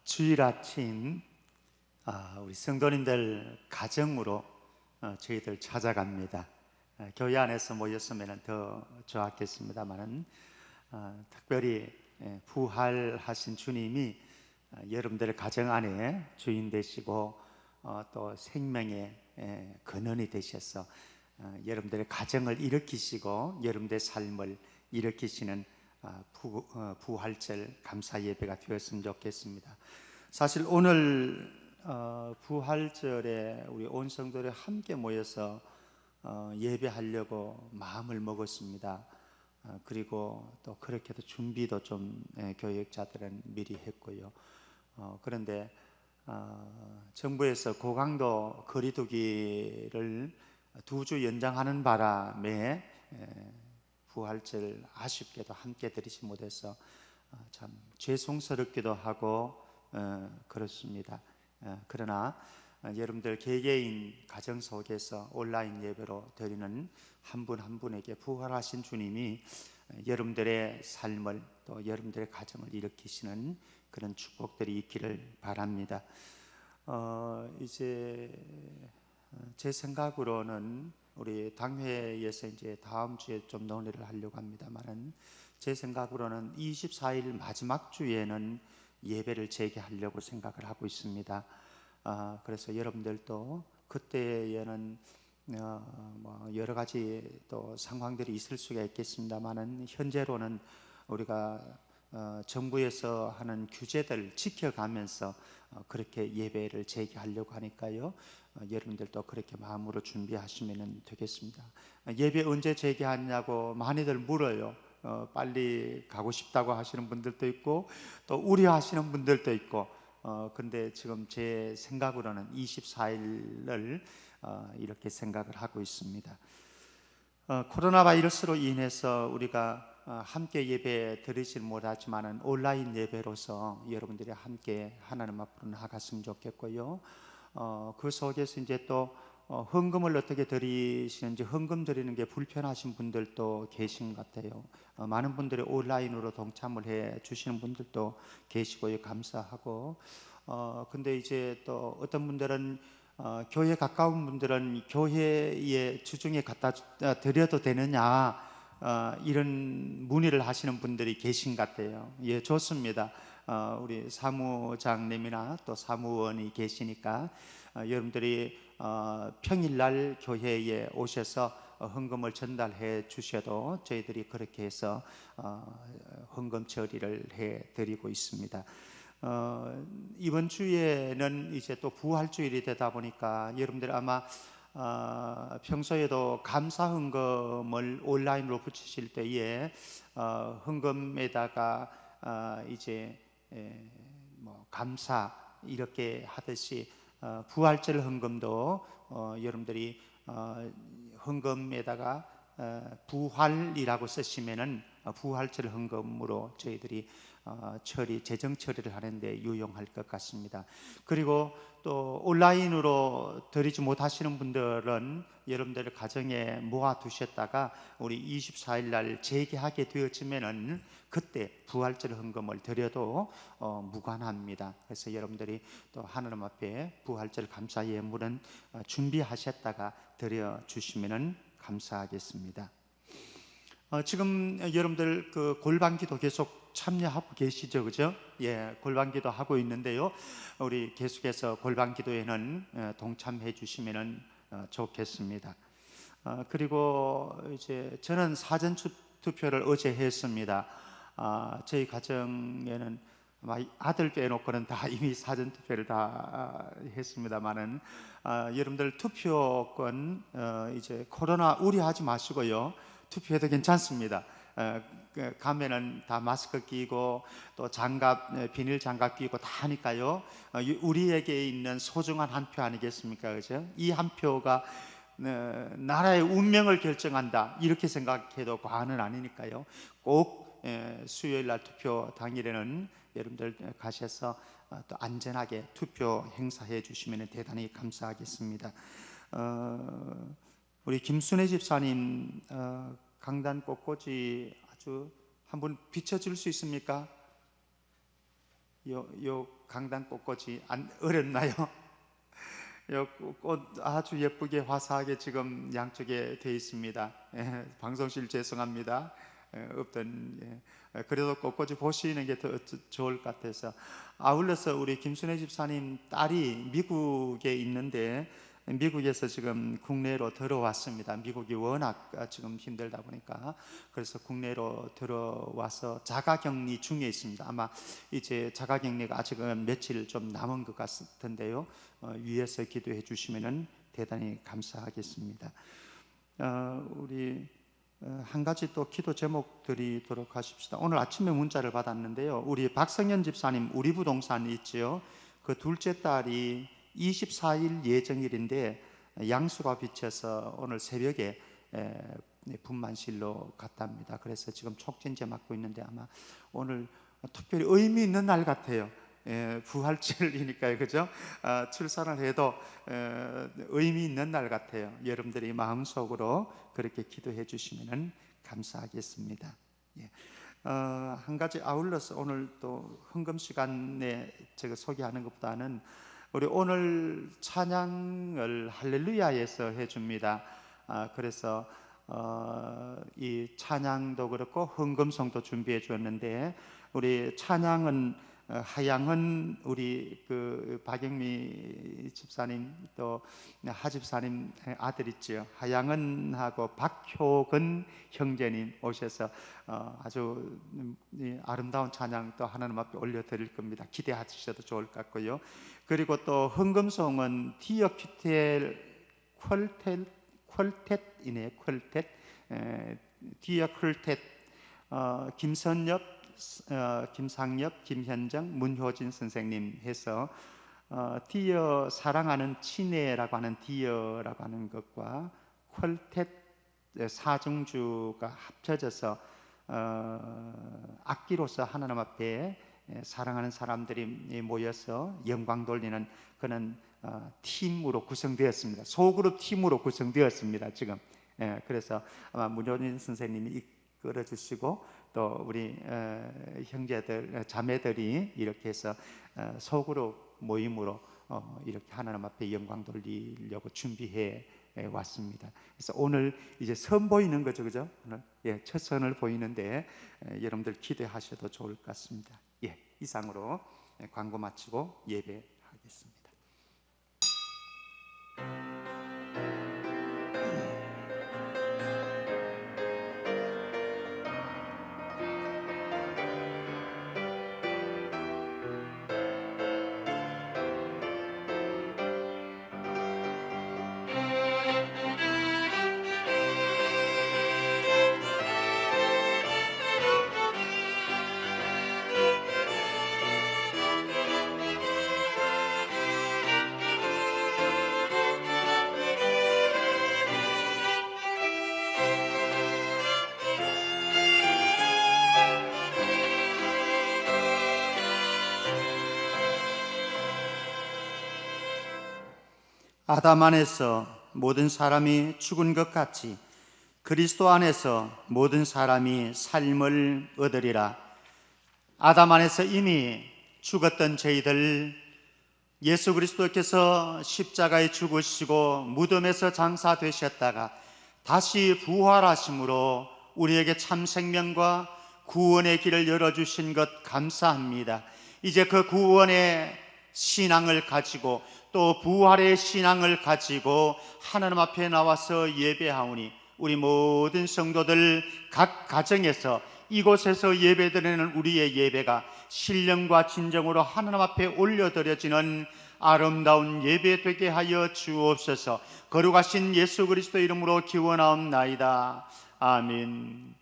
주일 아침 우리 성도님들 가정으로 저희들 찾아갑니다. 교회 안에서 모였으면 더 좋았겠습니다만은 특별히 부활하신 주님이 여러분들의 가정 안에 주인 되시고 또 생명의 근원이 되셔서 여러분들의 가정을 일으키시고 여러분들의 삶을 일으키시는 부활절 감사 예배가 되었으면 좋겠습니다. 사실 오늘 부활절에 우리 온 성도들이 함께 모여서 예배하려고 마음을 먹었습니다. 그리고 또 그렇게도 준비도 좀 교역자들은 미리 했고요. 그런데 정부에서 고강도 거리두기를 2주 연장하는 바람에 부활절 아쉽게도 함께 드리지 못해서 참 죄송스럽기도 하고 그렇습니다. 그러나 여러분들 개개인 가정 속에서 온라인 예배로 드리는 한 분 한 분에게 부활하신 주님이 여러분들의 삶을 또 여러분들의 가정을 일으키시는 그런 축복들이 있기를 바랍니다. 이제 제 생각으로는 우리 당회에서 이제 다음 주에 좀 논의를 하려고 합니다만은 제 생각으로는 24일 마지막 주에는 예배를 재개하려고 생각을 하고 있습니다. 그래서 여러분들도 그때에는 뭐 여러 가지 또 상황들이 있을 수가 있겠습니다만은 현재로는 우리가 정부에서 하는 규제들 지켜가면서 그렇게 예배를 재개하려고 하니까요. 여러분들도 그렇게 마음으로 준비하시면 되겠습니다. 예배 언제 재개하냐고 많이들 물어요. 빨리 가고 싶다고 하시는 분들도 있고 또 우려하시는 분들도 있고 근데 지금 제 생각으로는 24일을 이렇게 생각을 하고 있습니다. 코로나 바이러스로 인해서 우리가 함께 예배 드리질 못하지만은 온라인 예배로서 여러분들이 함께 하나님 앞으로 나아갔으면 좋겠고요. 그 속에서 이제 또 헌금을 어떻게 드리시는지 헌금 드리는 게 불편하신 분들도 계신 것 같아요. 많은 분들이 온라인으로 동참을 해 주시는 분들도 계시고요. 감사하고 근데 이제 또 어떤 분들은 교회 가까운 분들은 교회에 주중에 갖다 드려도 되느냐 이런 문의를 하시는 분들이 계신 것 같아요. 예, 좋습니다. 우리 사무장님이나 또 사무원이 계시니까 여러분들이 평일날 교회에 오셔서 헌금을 전달해 주셔도 저희들이 그렇게 해서 헌금 처리를 해 드리고 있습니다. 이번 주에는 이제 또 부활주일이 되다 보니까 여러분들 아마 평소에도 감사 헌금을 온라인으로 붙이실 때에 헌금에다가 이제 뭐 감사 이렇게 하듯이 부활절 헌금도 여러분들이 헌금에다가 부활이라고 쓰시면은 부활절 헌금으로 저희들이 재정 처리를 하는데 유용할 것 같습니다. 그리고 또 온라인으로 드리지 못하시는 분들은 여러분들의 가정에 모아 두셨다가 우리 24일 날 재개하게 되어지면은 그때 부활절 헌금을 드려도 무관합니다. 그래서 여러분들이 또 하나님 앞에 부활절 감사 예물은 준비하셨다가 드려 주시면은 감사하겠습니다. 지금 여러분들 그 골방기도 계속 참여하고 계시죠, 그죠? 예, 골방기도 하고 있는데요. 우리 계속해서 골방기도에는 동참해 주시면은 좋겠습니다. 그리고 이제 저는 사전 투표를 어제 했습니다. 저희 가정에는 아들 빼놓고는 다 이미 사전 투표를 다 했습니다만은 여러분들 투표권 이제 코로나 우려하지 마시고요. 투표해도 괜찮습니다. 가면은 다 마스크 끼고 또 장갑 비닐 장갑 끼고 다 하니까요. 우리에게 있는 소중한 한 표 아니겠습니까, 그죠? 이 한 표가 나라의 운명을 결정한다 이렇게 생각해도 과언은 아니니까요. 꼭 수요일 날 투표 당일에는 여러분들 가셔서 또 안전하게 투표 행사해 주시면 대단히 감사하겠습니다. 우리 김순애 집사님 강단 꽃꽂이 아주 한번 비춰줄 수 있습니까? 요 강당 꽃꽂이 안 어렸나요? 요 꽃 아주 예쁘게 화사하게 지금 양쪽에 되어 있습니다. 방송실 죄송합니다. 없던 그래도 꽃꽂이 보시는 게 더 좋을 것 같아서. 아울러서 우리 김순애 집사님 딸이 미국에 있는데 미국에서 지금 국내로 들어왔습니다. 미국이 워낙 지금 힘들다 보니까 그래서 국내로 들어와서 자가격리 중에 있습니다. 아마 이제 자가격리가 아직은 며칠 좀 남은 것 같은데요. 위에서 기도해 주시면 대단히 감사하겠습니다. 우리 한 가지 또 기도 제목 드리도록 하십시다. 오늘 아침에 문자를 받았는데요. 우리 박성현 집사님 우리 부동산 있죠. 그 둘째 딸이 24일 예정일인데 양수가 비쳐서 오늘 새벽에 분만실로 갔답니다. 그래서 지금 촉진제 맞고 있는데 아마 오늘 특별히 의미 있는 날 같아요. 부활절이니까요, 그죠? 출산을 해도 의미 있는 날 같아요. 여러분들이 마음속으로 그렇게 기도해 주시면 감사하겠습니다. 한 가지 아울러서 오늘 또 헌금 시간에 제가 소개하는 것보다는 우리 오늘 찬양을 할렐루야에서 해줍니다. 그래서 이 찬양도 그렇고 헌금송도 준비해 주었는데 우리 찬양은 하양은 우리 그 박영미 집사님 또 하 집사님 아들 있죠. 하양은하고 박효근 형제님 오셔서 아주 아름다운 찬양 또 하나님 앞에 올려드릴 겁니다. 기대하셔도 좋을 것 같고요. 그리고 또 헌금송은 디어큐텔 퀄텟이네요. 퀄텟 디어퀄텟 김선엽 김상엽, 김현정, 문효진 선생님 해서 디어 사랑하는 친애라고 하는 디어라고 하는 것과 퀄텟 사중주가 합쳐져서 악기로서 하나님 앞에 사랑하는 사람들이 모여서 영광 돌리는 그런 팀으로 구성되었습니다. 소그룹 팀으로 구성되었습니다. 지금 그래서 아마 문효진 선생님이 이끌어 주시고 또 우리 형제들 자매들이 이렇게 해서 소그룹 모임으로 이렇게 하나님 앞에 영광 돌리려고 준비해 왔습니다. 그래서 오늘 이제 선 보이는 거죠, 그죠? 오늘 첫 선을 보이는데 여러분들 기대하셔도 좋을 것 같습니다. 이상으로 광고 마치고 예배하겠습니다. 아담 안에서 모든 사람이 죽은 것 같이 그리스도 안에서 모든 사람이 삶을 얻으리라. 아담 안에서 이미 죽었던 저희들 예수 그리스도께서 십자가에 죽으시고 무덤에서 장사되셨다가 다시 부활하심으로 우리에게 참 생명과 구원의 길을 열어주신 것 감사합니다. 이제 그 구원의 신앙을 가지고 또 부활의 신앙을 가지고 하나님 앞에 나와서 예배하오니 우리 모든 성도들 각 가정에서 이곳에서 예배드리는 우리의 예배가 신령과 진정으로 하나님 앞에 올려드려지는 아름다운 예배 되게 하여 주옵소서. 거룩하신 예수 그리스도 이름으로 기원하옵나이다. 아멘.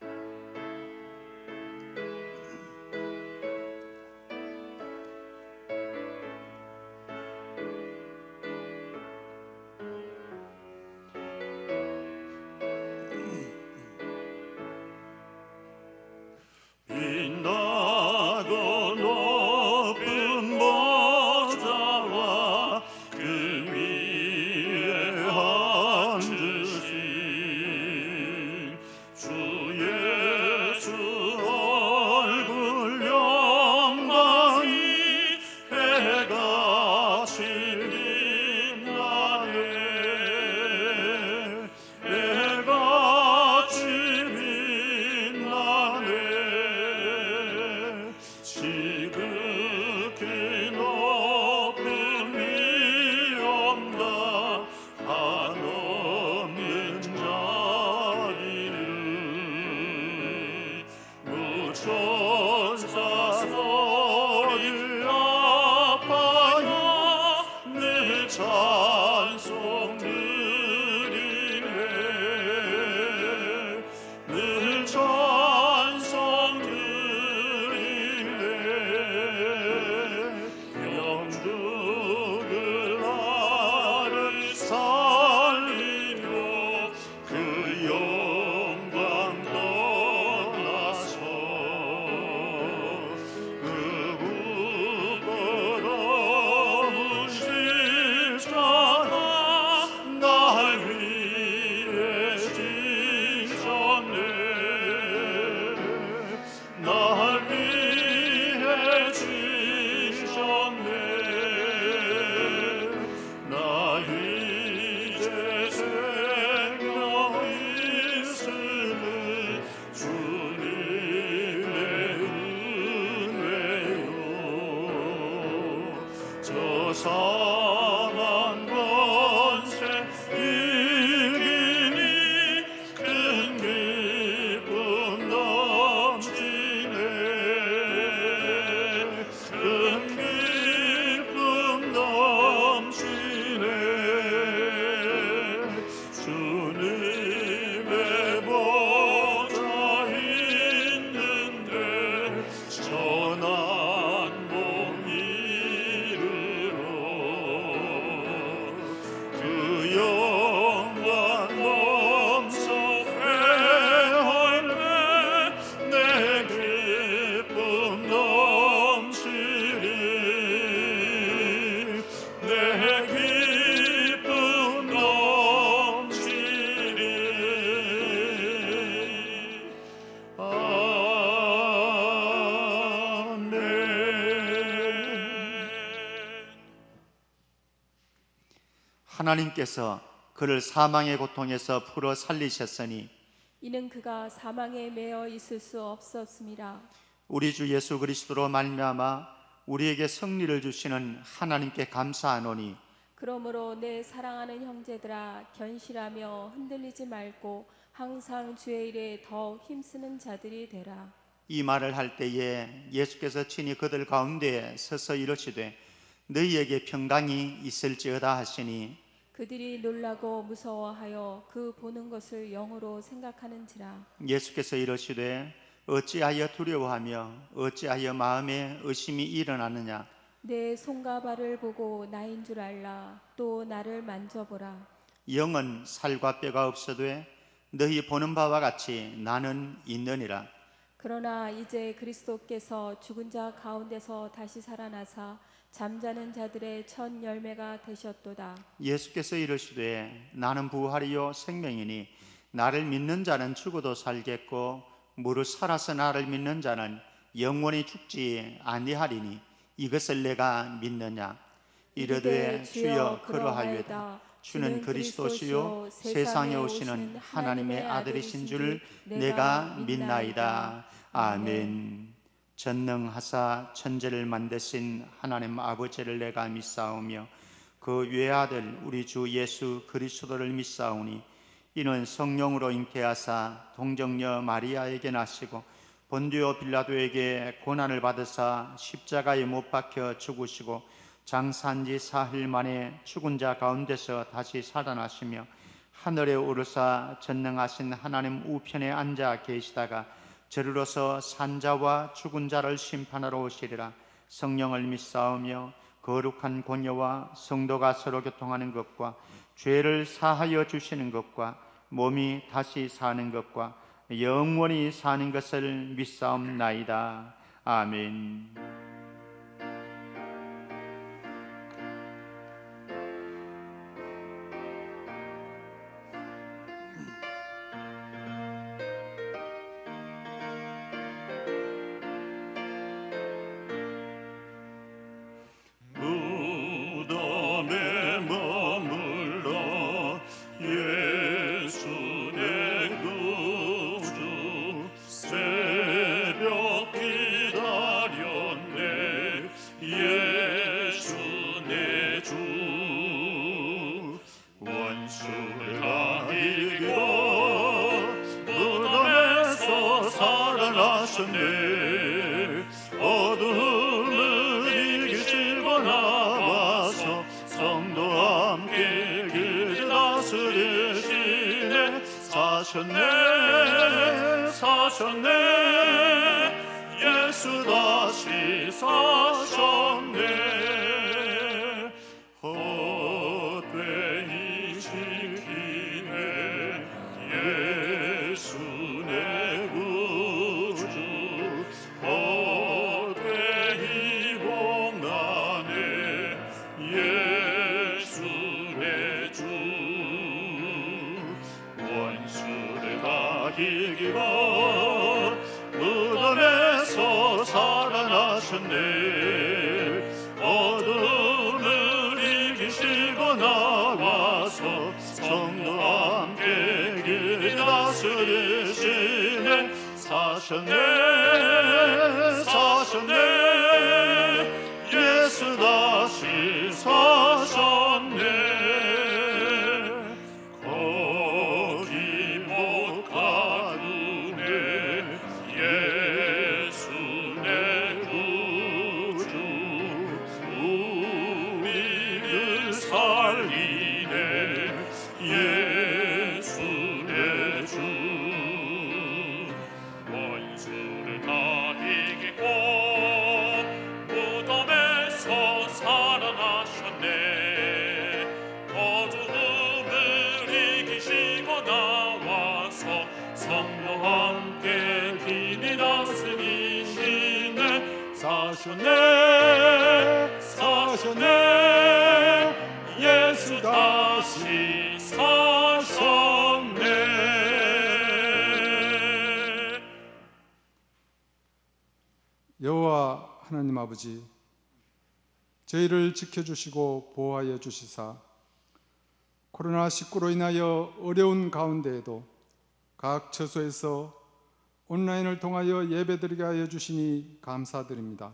얼굴 영광이 천사소리를 합하여 늘 찬송 드리네 늘 찬송 드리네 영죽을 나를 살리며 그 영광 떠나서 그 무거운 십자가 날 위해 지셨네 날 위해 지셨네 나 이제 생명 있음을 주님의 은혜요 저 사망 권세 이기니 큰 기쁨 넘치네 큰 기쁨 넘치네 주님의 보좌 있는데 전한 복 이르러 그 영광 넘쳐 회할매 내 기쁨 넘치리 내 기쁨 넘치리 아멘. 하나님께서 그를 사망의 고통에서 풀어 살리셨으니 이는 그가 사망에 매여 있을 수 없었습니다. 우리 주 예수 그리스도로 말미암아 우리에게 승리를 주시는 하나님께 감사하노니 그러므로 내 사랑하는 형제들아 견실하며 흔들리지 말고 항상 주의 일에 더욱 힘쓰는 자들이 되라. 이 말을 할 때에 예수께서 친히 그들 가운데 서서 이르시되 너희에게 평강이 있을지어다 하시니 그들이 놀라고 무서워하여 그 보는 것을 영으로 생각하는지라. 예수께서 이르시되 어찌하여 두려워하며 어찌하여 마음에 의심이 일어나느냐 내 손과 발을 보고 나인 줄 알라. 또 나를 만져보라. 영은 살과 뼈가 없어도 너희 보는 바와 같이 나는 있느니라. 그러나 이제 그리스도께서 죽은 자 가운데서 다시 살아나사 잠자는 자들의 첫 열매가 되셨도다. 예수께서 이르시되 나는 부활이요 생명이니 나를 믿는 자는 죽어도 살겠고 무릇 살아서 나를 믿는 자는 영원히 죽지 아니하리니 이것을 내가 믿느냐. 이르되 주여 그러하여다. 주는 그리스도시요 세상에 오시는 하나님의 아들이신 줄 내가 믿나이다. 아멘. 전능하사 천지를 만드신 하나님 아버지를 내가 믿사오며 그 외아들 우리 주 예수 그리스도를 믿사오니 이는 성령으로 잉태하사 동정녀 마리아에게 나시고 본디오 빌라도에게 고난을 받으사 십자가에 못 박혀 죽으시고 장사한 지 사흘 만에 죽은 자 가운데서 다시 살아나시며 하늘에 오르사 전능하신 하나님 우편에 앉아 계시다가 저리로서 산자와 죽은 자를 심판하러 오시리라. 성령을 믿사오며 거룩한 공예와 성도가 서로 교통하는 것과 죄를 사하여 주시는 것과 몸이 다시 사는 것과 영원히 사는 것을 믿사옵나이다. 아멘. 무덤에 머물러 예수 내 구주 새벽 기다렸네 살아나셨네. 어둠을 이기시고 나와서 성도와 함께 길을 다스리시네. 사셨네 예수 다시 사셨네. 헛되이 지키네 예수 내 구주. 헛되이 복나네 예수 내 주. 원수를 다 이기고 무덤에서 살아나셨네. 어둠을 이기시고 나와서 성도와 함께 길을 다스리시네. 사셨네 예수 다시 사셨네. 거기 못 가두네 예수 내 구주. 우리를 살리네 예수 내 주. 원수를 다 이기고 무덤에서 살아나셨네. 어두움을 이기시고 나와서 성도와 함께 길이 다스리시네. 사셨네 예수 다시 사셨네. 여호와 하나님 아버지, 저희를 지켜주시고 보호하여 주시사 코로나19로 인하여 어려운 가운데에도 각 처소에서 온라인을 통하여 예배드리게 하여 주시니 감사드립니다.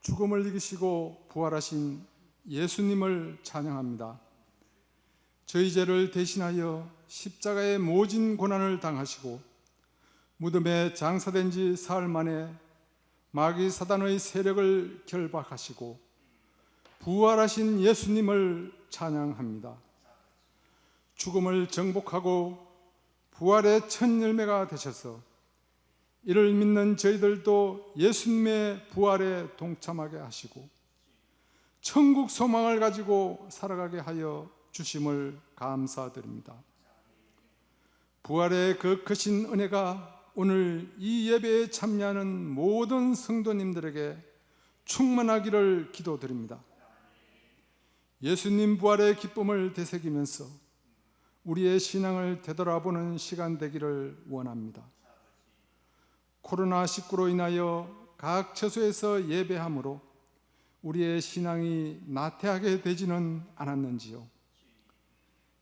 죽음을 이기시고 부활하신 예수님을 찬양합니다. 저희 죄를 대신하여 십자가의 모진 고난을 당하시고 무덤에 장사된 지 사흘 만에 마귀 사단의 세력을 결박하시고 부활하신 예수님을 찬양합니다. 죽음을 정복하고 부활의 첫 열매가 되셔서 이를 믿는 저희들도 예수님의 부활에 동참하게 하시고 천국 소망을 가지고 살아가게 하여 주심을 감사드립니다. 부활의 그 크신 은혜가 오늘 이 예배에 참여하는 모든 성도님들에게 충만하기를 기도드립니다. 예수님 부활의 기쁨을 되새기면서 우리의 신앙을 되돌아보는 시간 되기를 원합니다. 코로나19로 인하여 각 처소에서 예배함으로 우리의 신앙이 나태하게 되지는 않았는지요.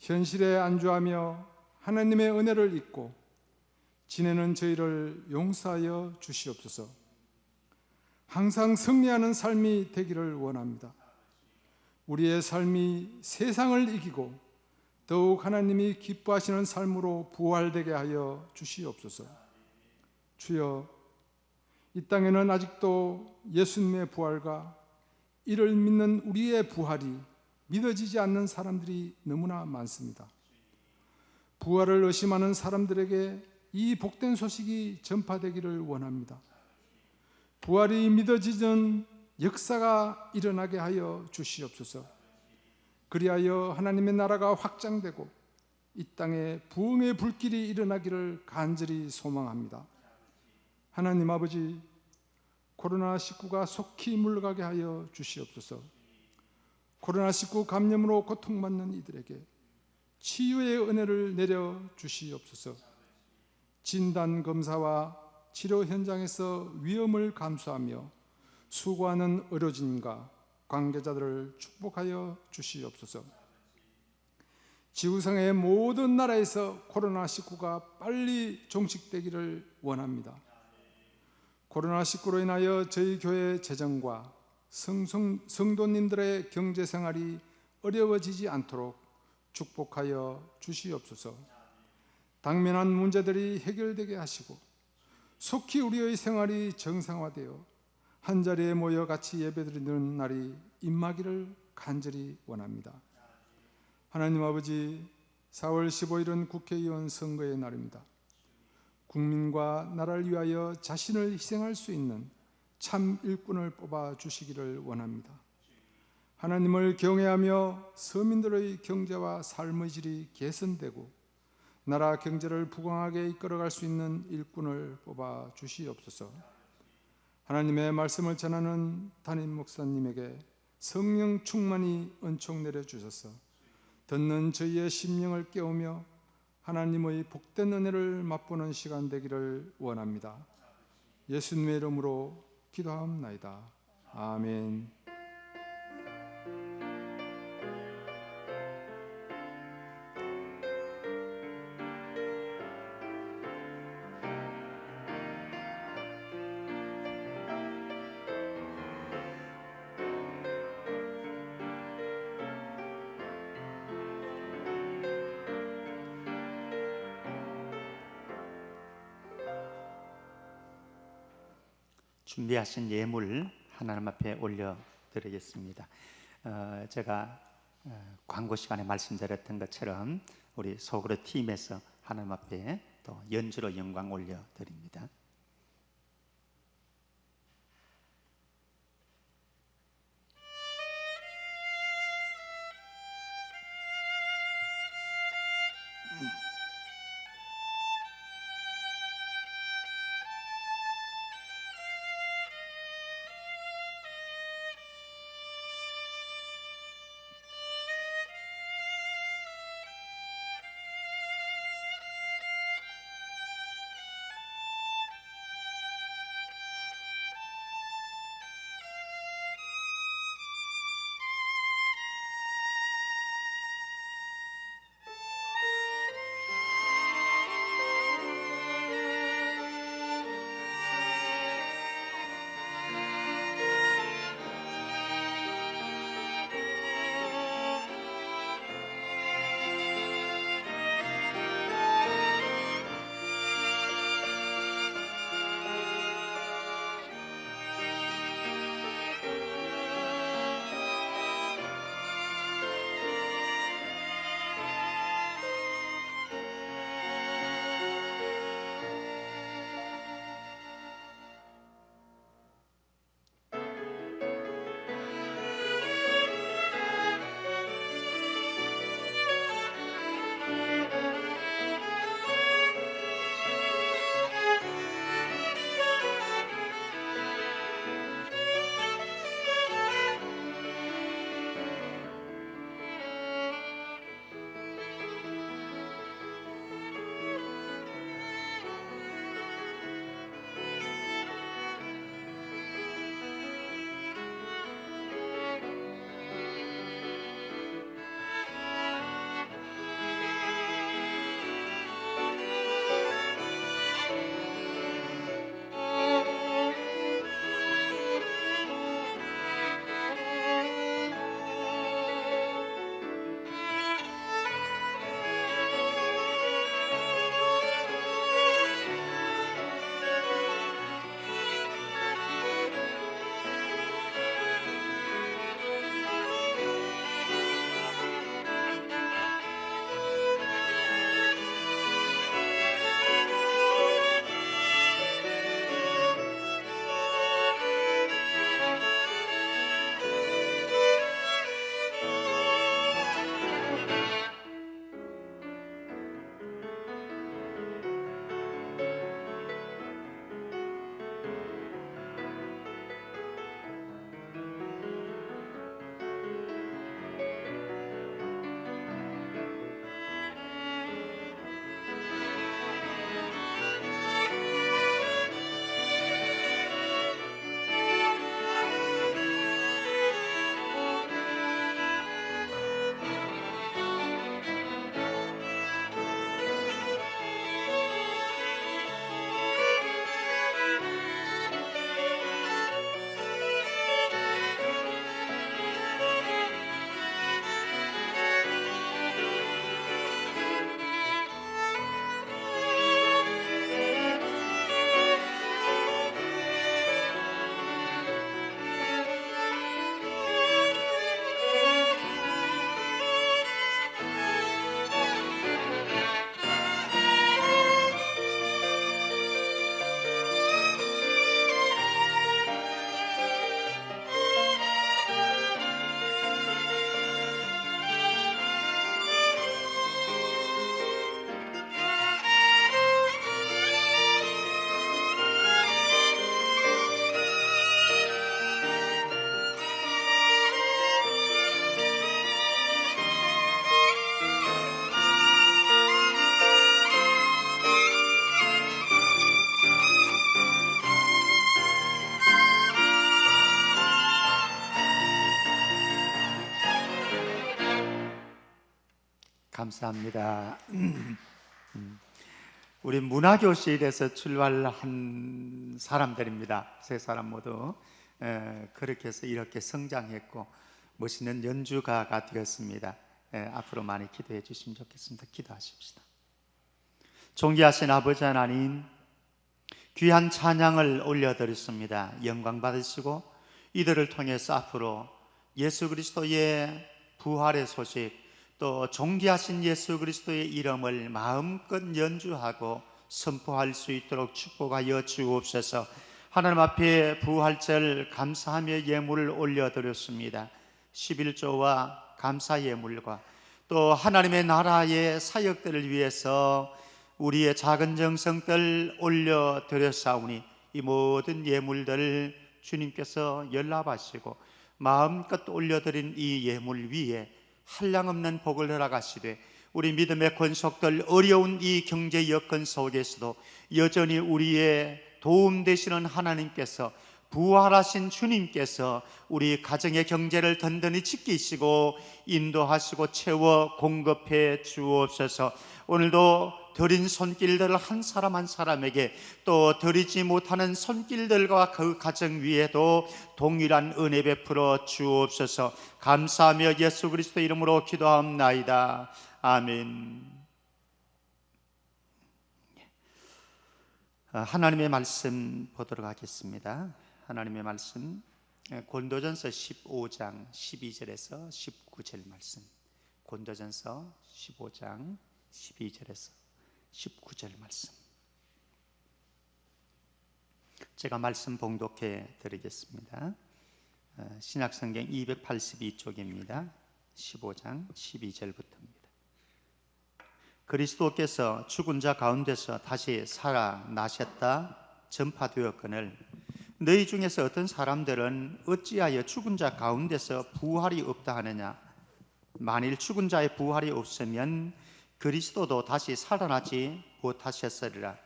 현실에 안주하며 하나님의 은혜를 잊고 지내는 저희를 용서하여 주시옵소서. 항상 승리하는 삶이 되기를 원합니다. 우리의 삶이 세상을 이기고 더욱 하나님이 기뻐하시는 삶으로 부활되게 하여 주시옵소서. 주여, 이 땅에는 아직도 예수님의 부활과 이를 믿는 우리의 부활이 믿어지지 않는 사람들이 너무나 많습니다. 부활을 의심하는 사람들에게 이 복된 소식이 전파되기를 원합니다. 부활이 믿어지는 역사가 일어나게 하여 주시옵소서. 그리하여 하나님의 나라가 확장되고 이 땅에 부흥의 불길이 일어나기를 간절히 소망합니다. 하나님 아버지, 코로나19가 속히 물러가게 하여 주시옵소서. 코로나19 감염으로 고통받는 이들에게 치유의 은혜를 내려 주시옵소서. 진단검사와 치료 현장에서 위험을 감수하며 수고하는 의료진과 관계자들을 축복하여 주시옵소서. 지구상의 모든 나라에서 코로나19가 빨리 종식되기를 원합니다. 코로나19로 인하여 저희 교회 재정과 성도님들의 경제생활이 어려워지지 않도록 축복하여 주시옵소서. 당면한 문제들이 해결되게 하시고 속히 우리의 생활이 정상화되어 한자리에 모여 같이 예배드리는 날이 임하기를 간절히 원합니다. 하나님 아버지, 4월 15일은 국회의원 선거의 날입니다. 국민과 나라를 위하여 자신을 희생할 수 있는 참 일꾼을 뽑아 주시기를 원합니다. 하나님을 경외하며 서민들의 경제와 삶의 질이 개선되고 나라 경제를 부강하게 이끌어갈 수 있는 일꾼을 뽑아 주시옵소서. 하나님의 말씀을 전하는 담임 목사님에게 성령 충만히 은총 내려주셔서 듣는 저희의 심령을 깨우며 하나님의 복된 은혜를 맛보는 시간 되기를 원합니다. 예수님의 이름으로 기도하옵나이다. 아멘. 준비하신 예물 하나님 앞에 올려드리겠습니다. 제가 광고 시간에 말씀드렸던 것처럼 우리 소그룹 팀에서 하나님 앞에 또 연주로 영광 올려드립니다. 감사합니다. 우리 문화교실에서 출발한 사람들입니다. 세 사람 모두 그렇게 해서 이렇게 성장했고 멋있는 연주가가 되었습니다. 앞으로 많이 기도해 주시면 좋겠습니다. 기도하십시다. 존귀하신 아버지 하나님, 귀한 찬양을 올려드렸습니다. 영광 받으시고 이들을 통해서 앞으로 예수 그리스도의 부활의 소식, 또 존귀하신 예수 그리스도의 이름을 마음껏 연주하고 선포할 수 있도록 축복하여 주옵소서. 하나님 앞에 부활절 감사하며 예물을 올려드렸습니다. 11조와 감사 예물과 또 하나님의 나라의 사역들을 위해서 우리의 작은 정성들 올려드렸사오니 이 모든 예물들을 주님께서 연락하시고 마음껏 올려드린 이 예물 위에 한량없는 복을 허락하시되 우리 믿음의 권속들 어려운 이 경제 여건 속에서도 여전히 우리의 도움 되시는 하나님께서, 부활하신 주님께서 우리 가정의 경제를 든든히 지키시고 인도하시고 채워 공급해 주옵소서. 오늘도 드린 손길들을 한 사람 한 사람에게, 또 드리지 못하는 손길들과 그 가정 위에도 동일한 은혜 베풀어 주옵소서. 감사하며 예수 그리스도 이름으로 기도하옵나이다. 아멘. 하나님의 말씀 보도록 하겠습니다. 하나님의 말씀 고린도전서 15장 12절에서 19절 말씀. 고린도전서 15장 12절에서 19절 말씀. 제가 말씀 봉독해 드리겠습니다. 신약성경 282쪽입니다. 15장 12절부터입니다. 그리스도께서 죽은 자 가운데서 다시 살아나셨다 전파되었거늘 너희 중에서 어떤 사람들은 어찌하여 죽은 자 가운데서 부활이 없다 하느냐. 만일 죽은 자의 부활이 없으면 그리스도도 다시 살아나지 못하셨으리라.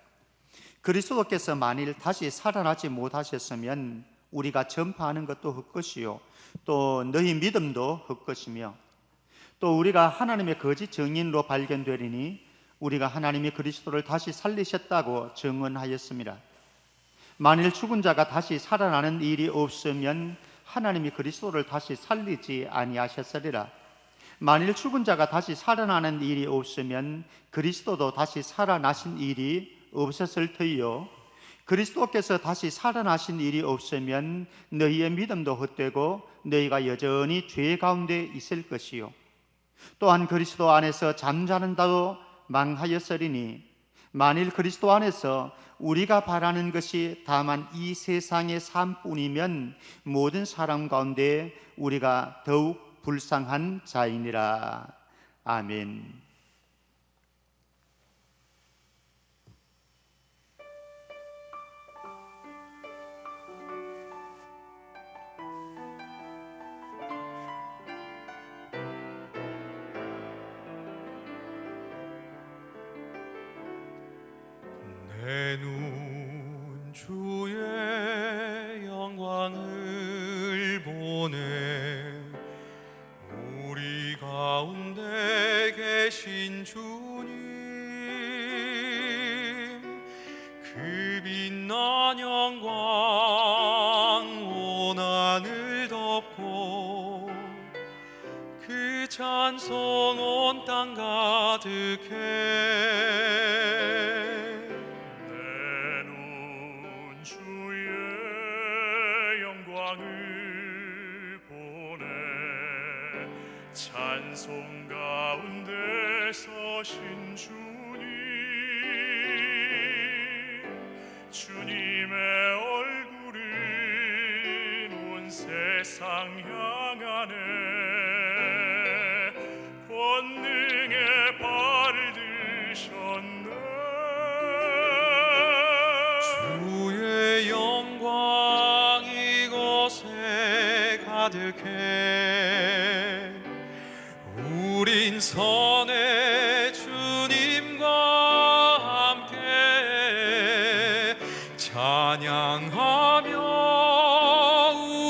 그리스도께서 만일 다시 살아나지 못하셨으면 우리가 전파하는 것도 헛것이요 또 너희 믿음도 헛것이며 또 우리가 하나님의 거짓 증인으로 발견되리니 우리가 하나님이 그리스도를 다시 살리셨다고 증언하였습니다. 만일 죽은 자가 다시 살아나는 일이 없으면 하나님이 그리스도를 다시 살리지 아니하셨으리라. 만일 죽은 자가 다시 살아나는 일이 없으면 그리스도도 다시 살아나신 일이 없었을 터이요 그리스도께서 다시 살아나신 일이 없으면 너희의 믿음도 헛되고 너희가 여전히 죄 가운데 있을 것이요 또한 그리스도 안에서 잠자는 자도 망하였으리니 만일 그리스도 안에서 우리가 바라는 것이 다만 이 세상의 삶뿐이면 모든 사람 가운데 우리가 더욱 불쌍한 자이니라. 아멘. 내 눈 주의 영광을 보네. 우리 가운데 계신 주님, 그 빛난 영광 온 하늘 덮고 그 찬송 온 땅 가득해. 찬송 가운데 서신 주님, 주님의 얼굴은 온 세상 향하네. 권능의 발을 드셨네. 주의 영광 이곳에 가득해. 우린 선의 주님과 함께 찬양하며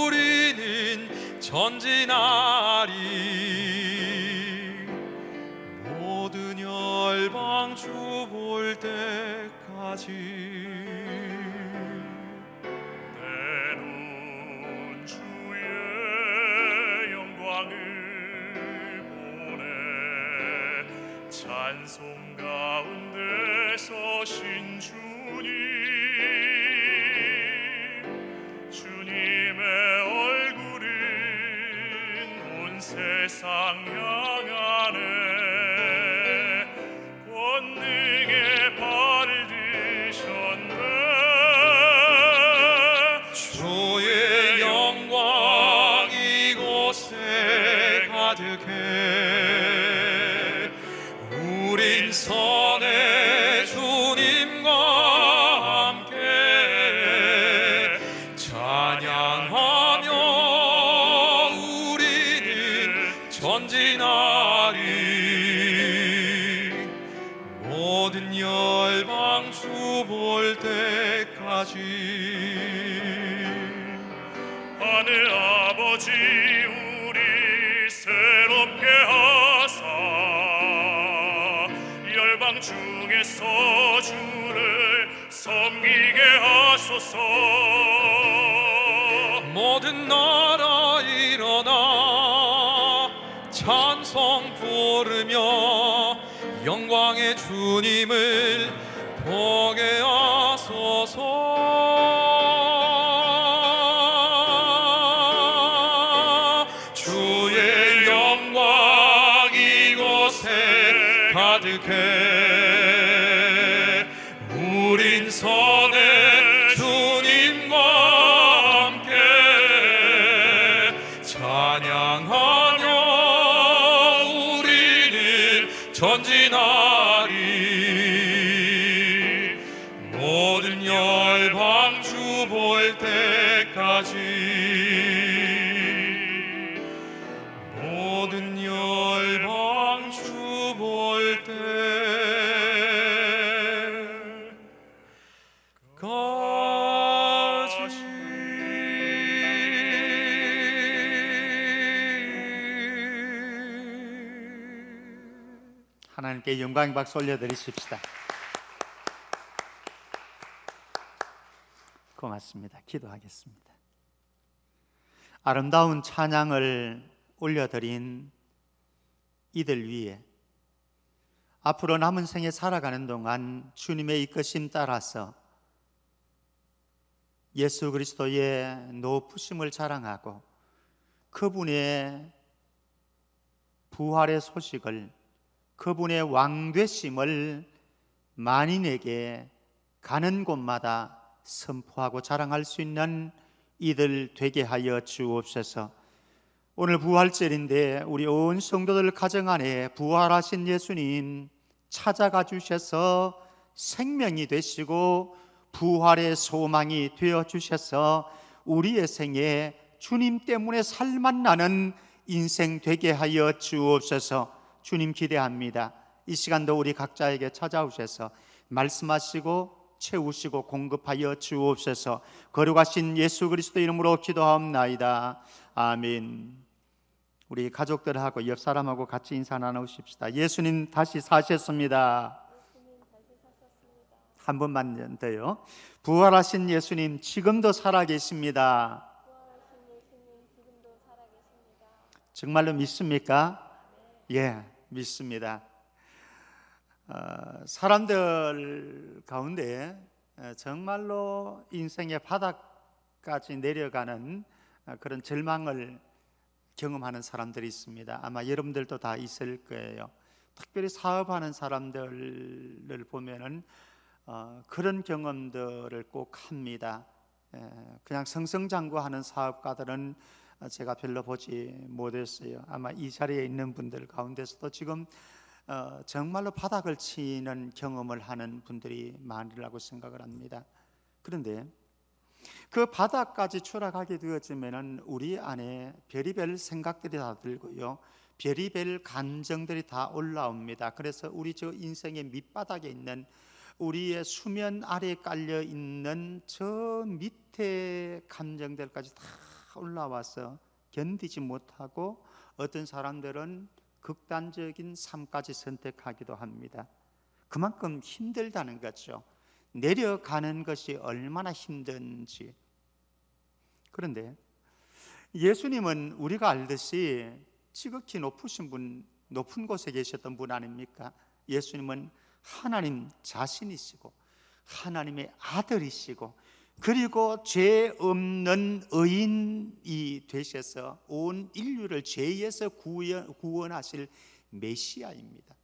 우리는 전진하리. 모든 찬송 가운데 서신 주님, 주님의 얼굴은 온 세상 향하네. 권능의 발을 드셨네. 주의 영광 이곳에 가득해. 우린 선의 주님과 함께 찬양하며 우리는 전진하리. 모든 열방 주 볼 때까지. 하늘 아버지 우리 새롭게 하사 열방 중에서 주를 섬기게 하소서. 모든 나라 일어나 찬송 부르며 영광의 주님을 보게 하소서. 주의 영광 이곳에 가득해. 우린 선의 주님과 함께 찬양하며 우리는 전진하리. 모든 열방 주 볼 때까지. 모든 열방 주 볼 때까지. 하나님께 영광의 박수 올려드리십시다. 고맙습니다. 기도하겠습니다. 아름다운 찬양을 올려드린 이들 위에 앞으로 남은 생에 살아가는 동안 주님의 이끄심 따라서 예수 그리스도의 높으심을 자랑하고 그분의 부활의 소식을, 그분의 왕되심을 만인에게 가는 곳마다 선포하고 자랑할 수 있는 이들 되게 하여 주옵소서. 오늘 부활절인데 우리 온 성도들 가정 안에 부활하신 예수님 찾아가 주셔서 생명이 되시고 부활의 소망이 되어 주셔서 우리의 생에 주님 때문에 살만 나는 인생 되게 하여 주옵소서. 주님 기대합니다. 이 시간도 우리 각자에게 찾아오셔서 말씀하시고 채우시고 공급하여 주옵소서. 거룩하신 예수 그리스도 이름으로 기도하옵나이다. 아멘. 우리 가족들하고 옆 사람하고 같이 인사 나누십시다. 예수님 다시 사셨습니다. 한 번만 더요. 부활하신 예수님 지금도 살아계십니다. 정말로 믿습니까? 예, 믿습니다. 사람들 가운데 정말로 인생의 바닥까지 내려가는 그런 절망을 경험하는 사람들이 있습니다. 아마 여러분들도 다 있을 거예요. 특별히 사업하는 사람들을 보면은 그런 경험들을 꼭 합니다. 그냥 승승장구하는 사업가들은 제가 별로 보지 못했어요. 아마 이 자리에 있는 분들 가운데서도 지금 정말로 바닥을 치는 경험을 하는 분들이 많으라고 생각을 합니다. 그런데 그 바닥까지 추락하게 되어지면은 우리 안에 별의별 생각들이 다 들고요, 별의별 감정들이 다 올라옵니다. 그래서 우리 저 인생의 밑바닥에 있는 우리의 수면 아래에 깔려 있는 저 밑에 감정들까지 다 올라와서 견디지 못하고 어떤 사람들은 극단적인 삶까지 선택하기도 합니다. 그만큼 힘들다는 거죠. 내려가는 것이 얼마나 힘든지. 그런데 예수님은 우리가 알듯이 지극히 높으신 분, 높은 곳에 계셨던 분 아닙니까? 예수님은 하나님 자신이시고 하나님의 아들이시고 그리고 죄 없는 의인이 되셔서 온 인류를 죄에서 구원하실 메시아입니다.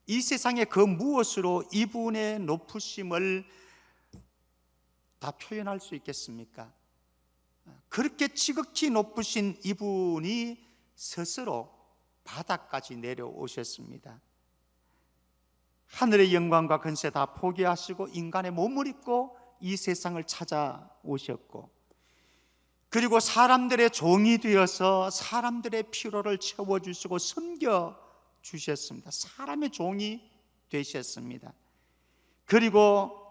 이 세상에 그 무엇으로 이분의 높으심을 다 표현할 수 있겠습니까? 그렇게 지극히 높으신 이분이 스스로 바다까지 내려오셨습니다. 하늘의 영광과 권세 다 포기하시고 인간의 몸을 입고 이 세상을 찾아오셨고, 그리고 사람들의 종이 되어서 사람들의 필요를 채워주시고 섬겨주셨습니다. 사람의 종이 되셨습니다. 그리고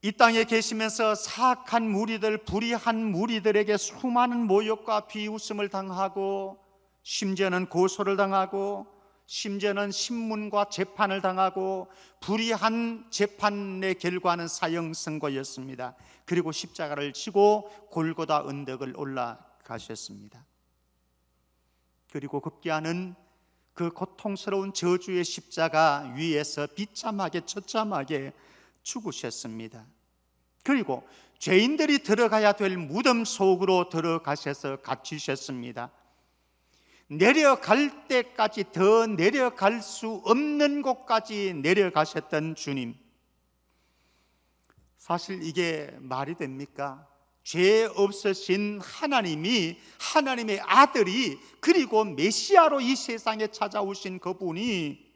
이 땅에 계시면서 사악한 무리들, 불의한 무리들에게 수많은 모욕과 비웃음을 당하고, 심지어는 고소를 당하고, 심지어는 신문과 재판을 당하고, 불의한 재판의 결과는 사형 선고였습니다. 그리고 십자가를 지고 골고다 언덕을 올라가셨습니다. 그리고 급기야는 그 고통스러운 저주의 십자가 위에서 비참하게 처참하게 죽으셨습니다. 그리고 죄인들이 들어가야 될 무덤 속으로 들어가셔서 갇히셨습니다. 내려갈 때까지, 더 내려갈 수 없는 곳까지 내려가셨던 주님, 사실 이게 말이 됩니까? 죄 없으신 하나님이, 하나님의 아들이, 그리고 메시아로 이 세상에 찾아오신 그분이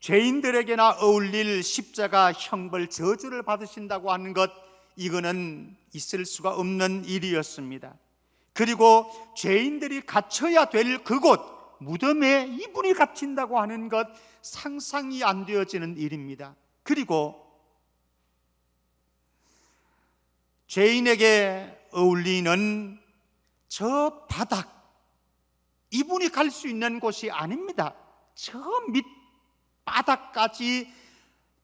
죄인들에게나 어울릴 십자가 형벌 저주를 받으신다고 하는 것, 이거는 있을 수가 없는 일이었습니다. 그리고 죄인들이 갇혀야 될 그곳, 무덤에 이분이 갇힌다고 하는 것, 상상이 안 되어지는 일입니다. 그리고 죄인에게 어울리는 저 바닥, 이분이 갈 수 있는 곳이 아닙니다. 저 밑 바닥까지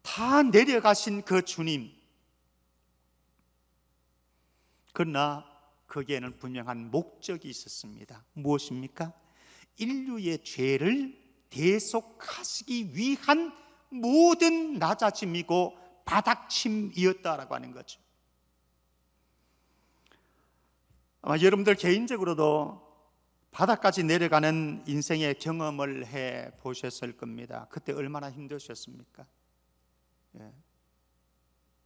다 내려가신 그 주님, 그러나 거기에는 분명한 목적이 있었습니다. 무엇입니까? 인류의 죄를 대속하시기 위한 모든 낮아짐이고 바닥침이었다라고 하는 거죠. 아마 여러분들 개인적으로도 바닥까지 내려가는 인생의 경험을 해 보셨을 겁니다. 그때 얼마나 힘드셨습니까?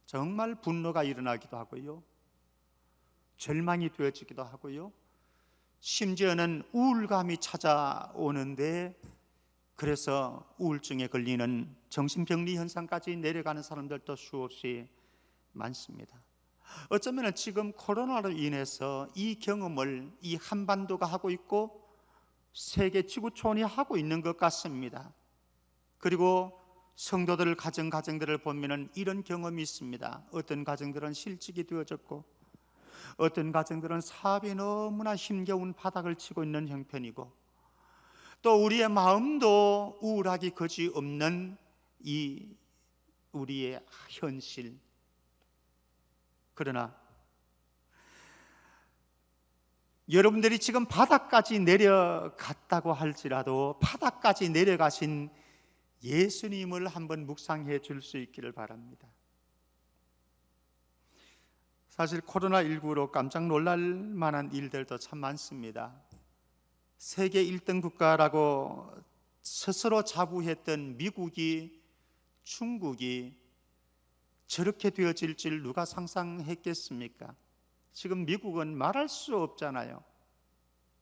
정말 분노가 일어나기도 하고요, 절망이 되어지기도 하고요, 심지어는 우울감이 찾아오는데, 그래서 우울증에 걸리는 정신병리 현상까지 내려가는 사람들도 수없이 많습니다. 어쩌면 지금 코로나로 인해서 이 경험을 이 한반도가 하고 있고 세계 지구촌이 하고 있는 것 같습니다. 그리고 성도들 가정들을 보면 이런 경험이 있습니다. 어떤 가정들은 실직이 되어졌고, 어떤 가정들은 사업이 너무나 힘겨운 바닥을 치고 있는 형편이고, 또 우리의 마음도 우울하기 그지없는 이 우리의 현실. 그러나 여러분들이 지금 바닥까지 내려갔다고 할지라도 바닥까지 내려가신 예수님을 한번 묵상해 줄 수 있기를 바랍니다. 사실 코로나19로 깜짝 놀랄 만한 일들도 참 많습니다. 세계 1등 국가라고 스스로 자부했던 미국이, 중국이 저렇게 되어질 줄 누가 상상했겠습니까? 지금 미국은 말할 수 없잖아요.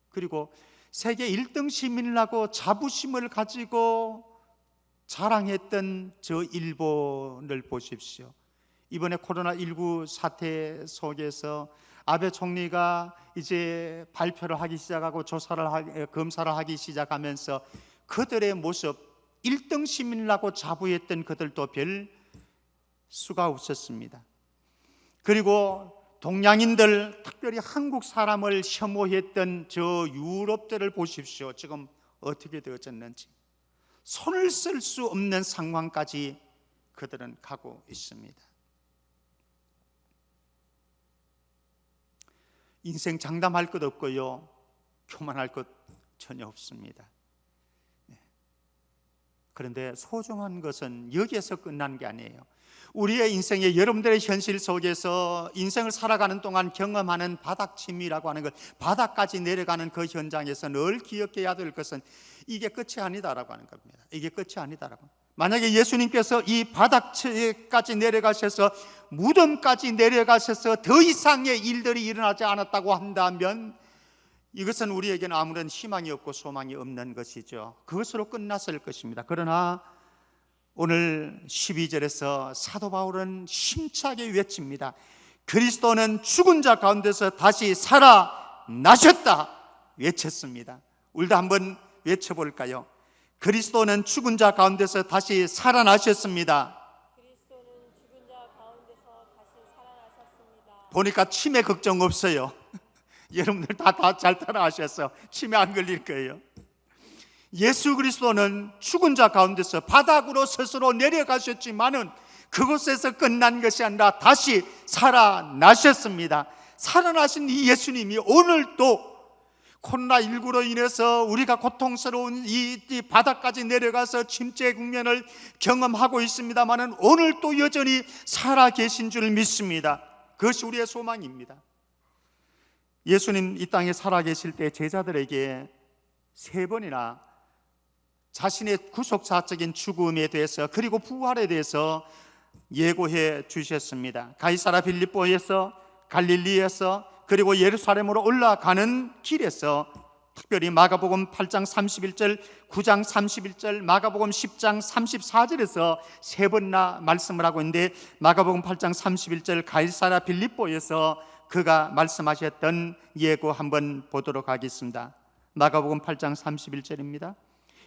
그리고 세계 1등 시민이라고 자부심을 가지고 자랑했던 저 일본을 보십시오. 이번에 코로나19 사태 속에서 아베 총리가 이제 발표를 하기 시작하고 검사를 하기 시작하면서 그들의 모습, 1등 시민이라고 자부했던 그들도 별 수가 없었습니다. 그리고 동양인들, 특별히 한국 사람을 혐오했던 저 유럽들을 보십시오. 지금 어떻게 되어졌는지. 손을 쓸 수 없는 상황까지 그들은 가고 있습니다. 인생 장담할 것 없고요, 교만할 것 전혀 없습니다. 그런데 소중한 것은 여기에서 끝난 게 아니에요. 우리의 인생의 여러분들의 현실 속에서 인생을 살아가는 동안 경험하는 바닥침이라고 하는 것, 바닥까지 내려가는 그 현장에서 늘 기억해야 될 것은 이게 끝이 아니다라고 하는 겁니다. 이게 끝이 아니다라고. 만약에 예수님께서 이 바닥까지 내려가셔서 무덤까지 내려가셔서 더 이상의 일들이 일어나지 않았다고 한다면 이것은 우리에게는 아무런 희망이 없고 소망이 없는 것이죠. 그것으로 끝났을 것입니다. 그러나 오늘 12절에서 사도 바울은 힘차게 외칩니다. 그리스도는 죽은 자 가운데서 다시 살아나셨다 외쳤습니다. 우리도 한번 외쳐볼까요? 그리스도는 죽은 자 가운데서 다시 살아나셨습니다. 그리스도는 죽은 자 가운데서 다시 살아나셨습니다. 보니까 치매 걱정 없어요. 여러분들 다 잘 따라하셨어요. 치매 안 걸릴 거예요. 예수 그리스도는 죽은 자 가운데서 바닥으로 스스로 내려가셨지만은 그곳에서 끝난 것이 아니라 다시 살아나셨습니다. 살아나신 이 예수님이 오늘도 코로나19로 인해서 우리가 고통스러운 이 바닥까지 내려가서 침체 국면을 경험하고 있습니다만은 오늘도 여전히 살아계신 줄 믿습니다. 그것이 우리의 소망입니다. 예수님 이 땅에 살아계실 때 제자들에게 3번이나 자신의 구속사적인 죽음에 대해서 그리고 부활에 대해서 예고해 주셨습니다. 가이사라 빌립보에서, 갈릴리에서, 그리고 예루살렘으로 올라가는 길에서, 특별히 마가복음 8장 31절, 9장 31절, 마가복음 10장 34절에서 3번이나 말씀을 하고 있는데, 마가복음 8장 31절 가이사라 빌립보에서 그가 말씀하셨던 예고 한번 보도록 하겠습니다. 마가복음 8장 31절입니다.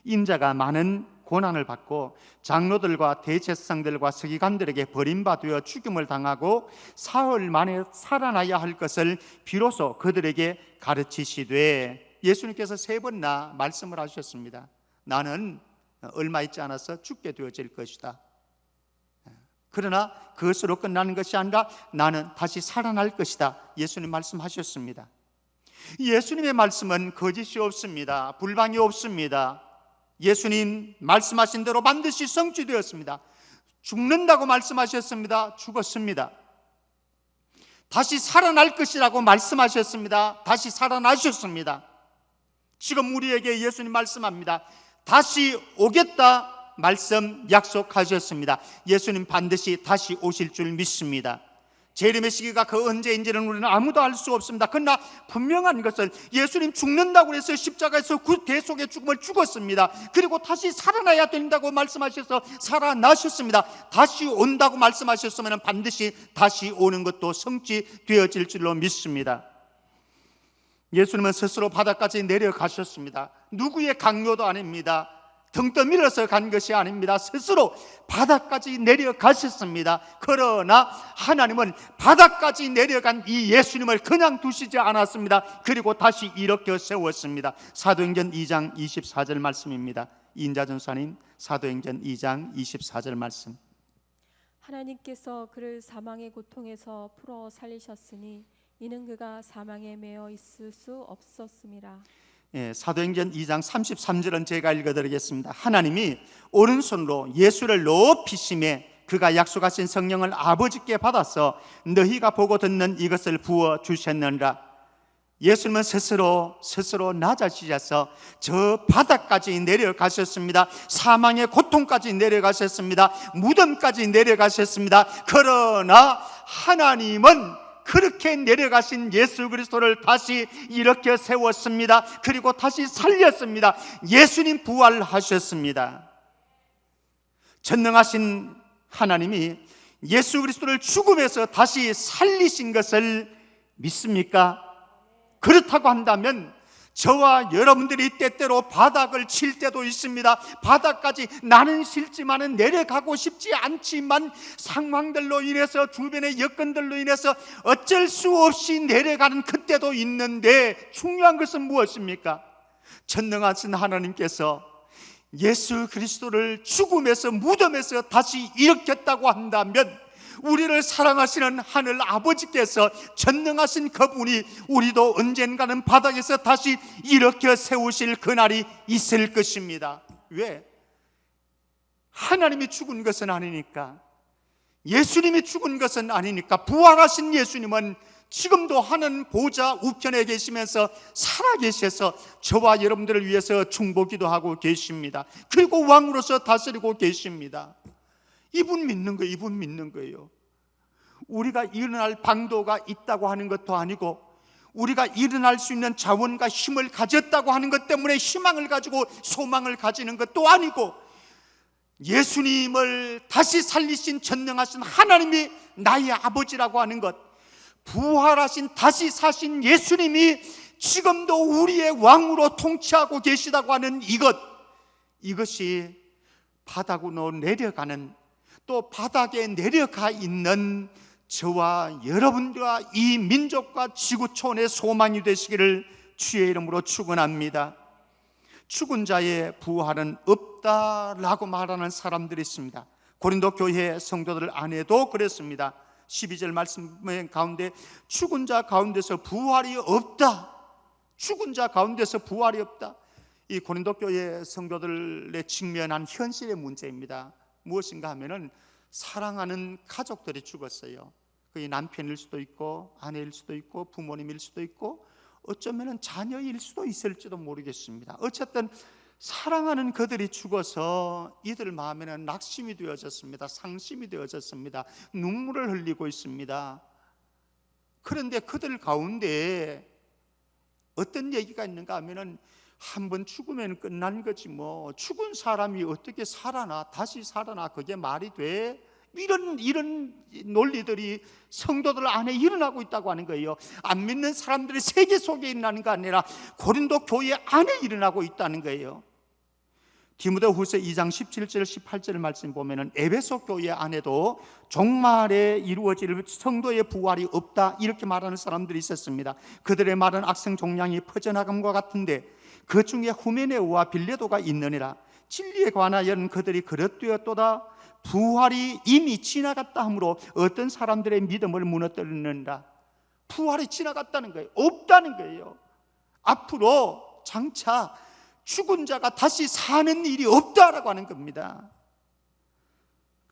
인자가 많은 고난을 받고 장로들과 대제사장들과 서기관들에게 버림받아 죽임을 당하고 사흘 만에 살아나야 할 것을 비로소 그들에게 가르치시되, 예수님께서 3번이나 말씀을 하셨습니다. 나는 얼마 있지 않아서 죽게 되어질 것이다. 그러나 그것으로 끝나는 것이 아니라 나는 다시 살아날 것이다. 예수님 말씀하셨습니다. 예수님의 말씀은 거짓이 없습니다. 불방이 없습니다. 예수님 말씀하신 대로 반드시 성취되었습니다. 죽는다고 말씀하셨습니다. 죽었습니다. 다시 살아날 것이라고 말씀하셨습니다. 다시 살아나셨습니다. 지금 우리에게 예수님 말씀합니다. 다시 오겠다 말씀 약속하셨습니다. 예수님 반드시 다시 오실 줄 믿습니다. 재림의 시기가 그 언제인지는 우리는 아무도 알 수 없습니다. 그러나 분명한 것은 예수님 죽는다고 해서 십자가에서 그 대속의 죽음을 죽었습니다. 그리고 다시 살아나야 된다고 말씀하셔서 살아나셨습니다. 다시 온다고 말씀하셨으면 반드시 다시 오는 것도 성취되어질 줄로 믿습니다. 예수님은 스스로 바닥까지 내려가셨습니다. 누구의 강요도 아닙니다. 등 떠밀어서 간 것이 아닙니다. 스스로 바닥까지 내려가셨습니다. 그러나 하나님은 바닥까지 내려간 이 예수님을 그냥 두시지 않았습니다. 그리고 다시 일으켜 세웠습니다. 사도행전 2장 24절 말씀입니다. 이인자 전사님, 사도행전 2장 24절 말씀. 하나님께서 그를 사망의 고통에서 풀어 살리셨으니 이는 그가 사망에 매여 있을 수 없었음이라. 사도행전 2장 33절은 제가 읽어드리겠습니다. 하나님이 오른손으로 예수를 높이심에 그가 약속하신 성령을 아버지께 받아서 너희가 보고 듣는 이것을 부어 주셨느니라. 예수님은 스스로 낮아지셔서 저 바닥까지 내려가셨습니다. 사망의 고통까지 내려가셨습니다. 무덤까지 내려가셨습니다. 그러나 하나님은 그렇게 내려가신 예수 그리스도를 다시 일으켜 세웠습니다. 그리고 다시 살렸습니다. 예수님 부활하셨습니다. 전능하신 하나님이 예수 그리스도를 죽음에서 다시 살리신 것을 믿습니까? 그렇다고 한다면 저와 여러분들이 때때로 바닥을 칠 때도 있습니다. 바닥까지 나는 싫지만은 내려가고 싶지 않지만 상황들로 인해서, 주변의 여건들로 인해서 어쩔 수 없이 내려가는 그때도 있는데, 중요한 것은 무엇입니까? 전능하신 하나님께서 예수 그리스도를 죽음에서, 무덤에서 다시 일으켰다고 한다면 우리를 사랑하시는 하늘 아버지께서, 전능하신 그분이 우리도 언젠가는 바닥에서 다시 일으켜 세우실 그날이 있을 것입니다. 왜? 하나님이 죽은 것은 아니니까, 예수님이 죽은 것은 아니니까, 부활하신 예수님은 지금도 하늘 보좌 우편에 계시면서 살아계셔서 저와 여러분들을 위해서 중보기도 하고 계십니다. 그리고 왕으로서 다스리고 계십니다. 이분 믿는 거예요. 이분 믿는 거예요. 우리가 일어날 방도가 있다고 하는 것도 아니고, 우리가 일어날 수 있는 자원과 힘을 가졌다고 하는 것 때문에 희망을 가지고 소망을 가지는 것도 아니고, 예수님을 다시 살리신 전능하신 하나님이 나의 아버지라고 하는 것, 부활하신 다시 사신 예수님이 지금도 우리의 왕으로 통치하고 계시다고 하는 이것이 바닥으로 내려가는, 또 바닥에 내려가 있는 저와 여러분과 이 민족과 지구촌의 소망이 되시기를 주의 이름으로 축원합니다. 죽은 자의 부활은 없다라고 말하는 사람들이 있습니다. 고린도 교회 성도들 안에도 그랬습니다. 12절 말씀 가운데 죽은 자 가운데서 부활이 없다, 죽은 자 가운데서 부활이 없다. 이 고린도 교회 성도들의 직면한 현실의 문제입니다. 무엇인가 하면은 사랑하는 가족들이 죽었어요. 그게 남편일 수도 있고 아내일 수도 있고 부모님일 수도 있고 어쩌면 자녀일 수도 있을지도 모르겠습니다. 어쨌든 사랑하는 그들이 죽어서 이들 마음에는 낙심이 되어졌습니다. 상심이 되어졌습니다. 눈물을 흘리고 있습니다. 그런데 그들 가운데 어떤 얘기가 있는가 하면은 한번 죽으면 끝난 거지 뭐, 죽은 사람이 어떻게 살아나, 다시 살아나, 그게 말이 돼? 이런 논리들이 성도들 안에 일어나고 있다고 하는 거예요. 안 믿는 사람들의 세계 속에 일어나는 게 아니라 고린도 교회 안에 일어나고 있다는 거예요. 디모데후서 2장 17절 18절 말씀 보면은 에베소 교회 안에도 종말에 이루어질 성도의 부활이 없다 이렇게 말하는 사람들이 있었습니다. 그들의 말은 악성 종양이 퍼져나감과 같은데 그 중에 후메네오와 빌레도가 있느니라. 진리에 관하여는 그들이 그릇되었도다. 부활이 이미 지나갔다 하므로 어떤 사람들의 믿음을 무너뜨리는다. 부활이 지나갔다는 거예요. 없다는 거예요. 앞으로 장차 죽은 자가 다시 사는 일이 없다라고 하는 겁니다.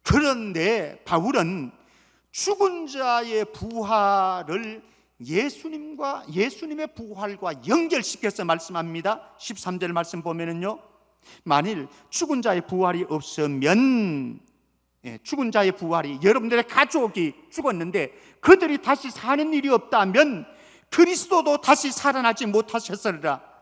그런데 바울은 죽은 자의 부활을 예수님의 부활과 연결시켜서 말씀합니다. 13절 말씀 보면은요, 만일 죽은 자의 부활이 없으면, 죽은 자의 부활이, 여러분들의 가족이 죽었는데 그들이 다시 사는 일이 없다면 그리스도도 다시 살아나지 못하셨으리라.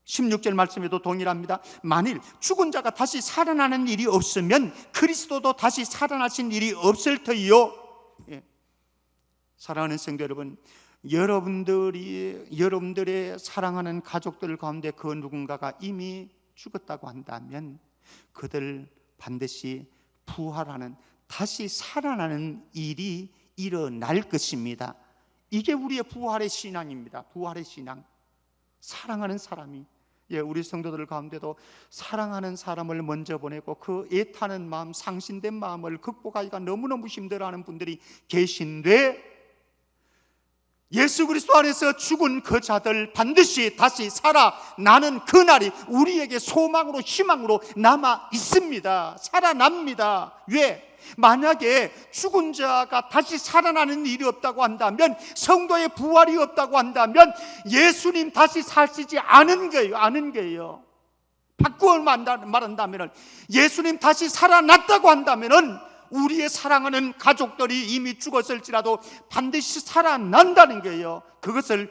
16절 말씀에도 동일합니다. 만일 죽은 자가 다시 살아나는 일이 없으면 그리스도도 다시 살아나신 일이 없을 터이요. 사랑하는 성도 여러분, 여러분들의 사랑하는 가족들 가운데 그 누군가가 이미 죽었다고 한다면 그들 반드시 부활하는, 다시 살아나는 일이 일어날 것입니다. 이게 우리의 부활의 신앙입니다. 부활의 신앙. 사랑하는 사람이, 우리 성도들 가운데도 사랑하는 사람을 먼저 보내고 그 애타는 마음, 상신된 마음을 극복하기가 너무너무 힘들어하는 분들이 계신데, 예수 그리스도 안에서 죽은 그 자들 반드시 다시 살아나는 그날이 우리에게 소망으로, 희망으로 남아 있습니다. 살아납니다. 왜? 만약에 죽은 자가 다시 살아나는 일이 없다고 한다면, 성도의 부활이 없다고 한다면 예수님 다시 사시지 않은 거예요. 바꾸어 말한다면, 예수님 다시 살아났다고 한다면 우리의 사랑하는 가족들이 이미 죽었을지라도 반드시 살아난다는 거예요. 그것을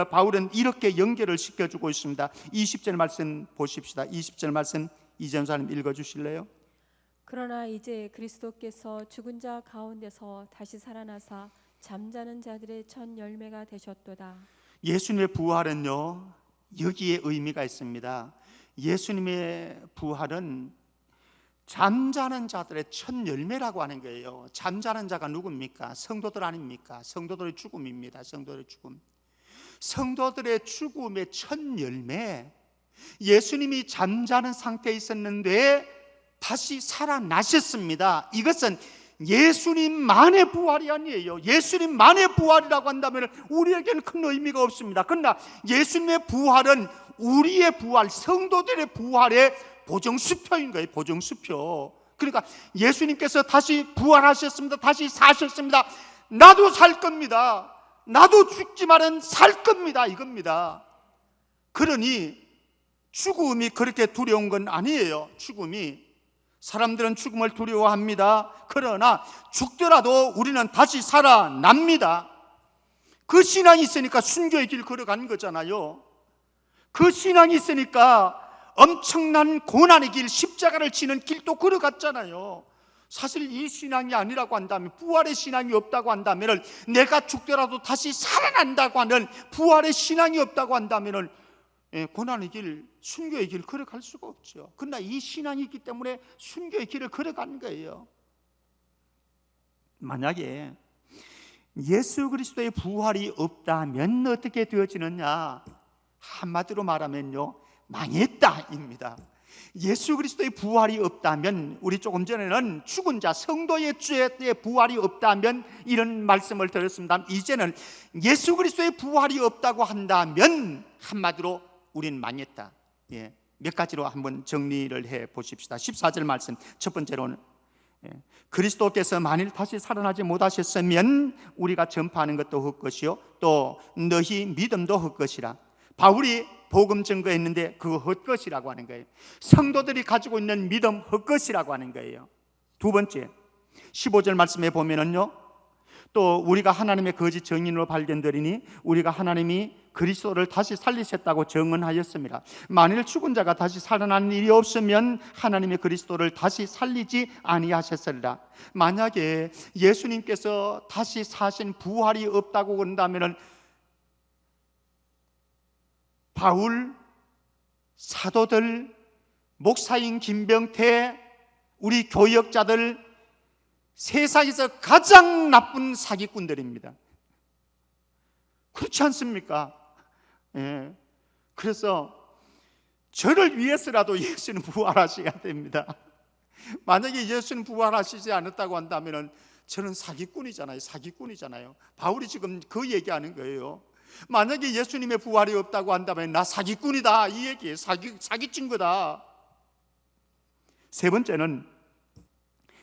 바울은 이렇게 연결을 시켜주고 있습니다. 20절 말씀 보십시다. 20절 말씀 이전사님 읽어주실래요? 그러나 이제 그리스도께서 죽은 자 가운데서 다시 살아나사 잠자는 자들의 첫 열매가 되셨도다. 예수님의 부활은요, 여기에 의미가 있습니다. 예수님의 부활은 잠자는 자들의 첫 열매라고 하는 거예요. 잠자는 자가 누굽니까? 성도들 아닙니까? 성도들의 죽음입니다. 성도들의 죽음. 성도들의 죽음의 첫 열매, 예수님이 잠자는 상태에 있었는데 다시 살아나셨습니다. 이것은 예수님만의 부활이 아니에요. 예수님만의 부활이라고 한다면 우리에게는 큰 의미가 없습니다. 그러나 예수님의 부활은 우리의 부활, 성도들의 부활의 보정수표인 거예요. 보정수표. 그러니까 예수님께서 다시 부활하셨습니다. 다시 사셨습니다. 나도 살 겁니다. 나도 죽지만은 살 겁니다. 이겁니다. 그러니 죽음이 그렇게 두려운 건 아니에요. 죽음이. 사람들은 죽음을 두려워합니다. 그러나 죽더라도 우리는 다시 살아납니다. 그 신앙이 있으니까 순교의 길 걸어가는 거잖아요. 그 신앙이 있으니까 엄청난 고난의 길, 십자가를 지는 길도 걸어갔잖아요. 사실 이 신앙이 아니라고 한다면, 부활의 신앙이 없다고 한다면, 내가 죽더라도 다시 살아난다고 하는 부활의 신앙이 없다고 한다면 고난의 길, 순교의 길 걸어갈 수가 없죠. 그러나 이 신앙이 있기 때문에 순교의 길을 걸어가는 거예요. 만약에 예수 그리스도의 부활이 없다면 어떻게 되어지느냐? 한마디로 말하면요, 망했다입니다. 예수 그리스도의 부활이 없다면, 우리 조금 전에는 죽은 자 성도의 죄의 부활이 없다면 이런 말씀을 드렸습니다. 이제는 예수 그리스도의 부활이 없다고 한다면 한마디로 우리는 망했다. 몇 가지로 한번 정리를 해 보십시다. 14절 말씀, 첫 번째로는 그리스도께서 만일 다시 살아나지 못하셨으면 우리가 전파하는 것도 헛것이요 또 너희 믿음도 헛것이라. 바울이 복음 증거했는데 그거 헛것이라고 하는 거예요. 성도들이 가지고 있는 믿음 헛것이라고 하는 거예요. 두 번째, 15절 말씀에 보면은요, 또 우리가 하나님의 거짓 증인으로 발견되리니 우리가 하나님이 그리스도를 다시 살리셨다고 증언하였습니다. 만일 죽은 자가 다시 살아나는 일이 없으면 하나님의 그리스도를 다시 살리지 아니하셨으리라. 만약에 예수님께서 다시 사신 부활이 없다고 한다면 바울, 사도들, 목사인 김병태, 우리 교역자들, 세상에서 가장 나쁜 사기꾼들입니다. 그렇지 않습니까? 그래서 저를 위해서라도 예수는 부활하셔야 됩니다. 만약에 예수는 부활하시지 않았다고 한다면 저는 사기꾼이잖아요. 바울이 지금 그 얘기하는 거예요. 만약에 예수님의 부활이 없다고 한다면 나 사기꾼이다, 이 얘기예요. 사기친 거다. 세 번째는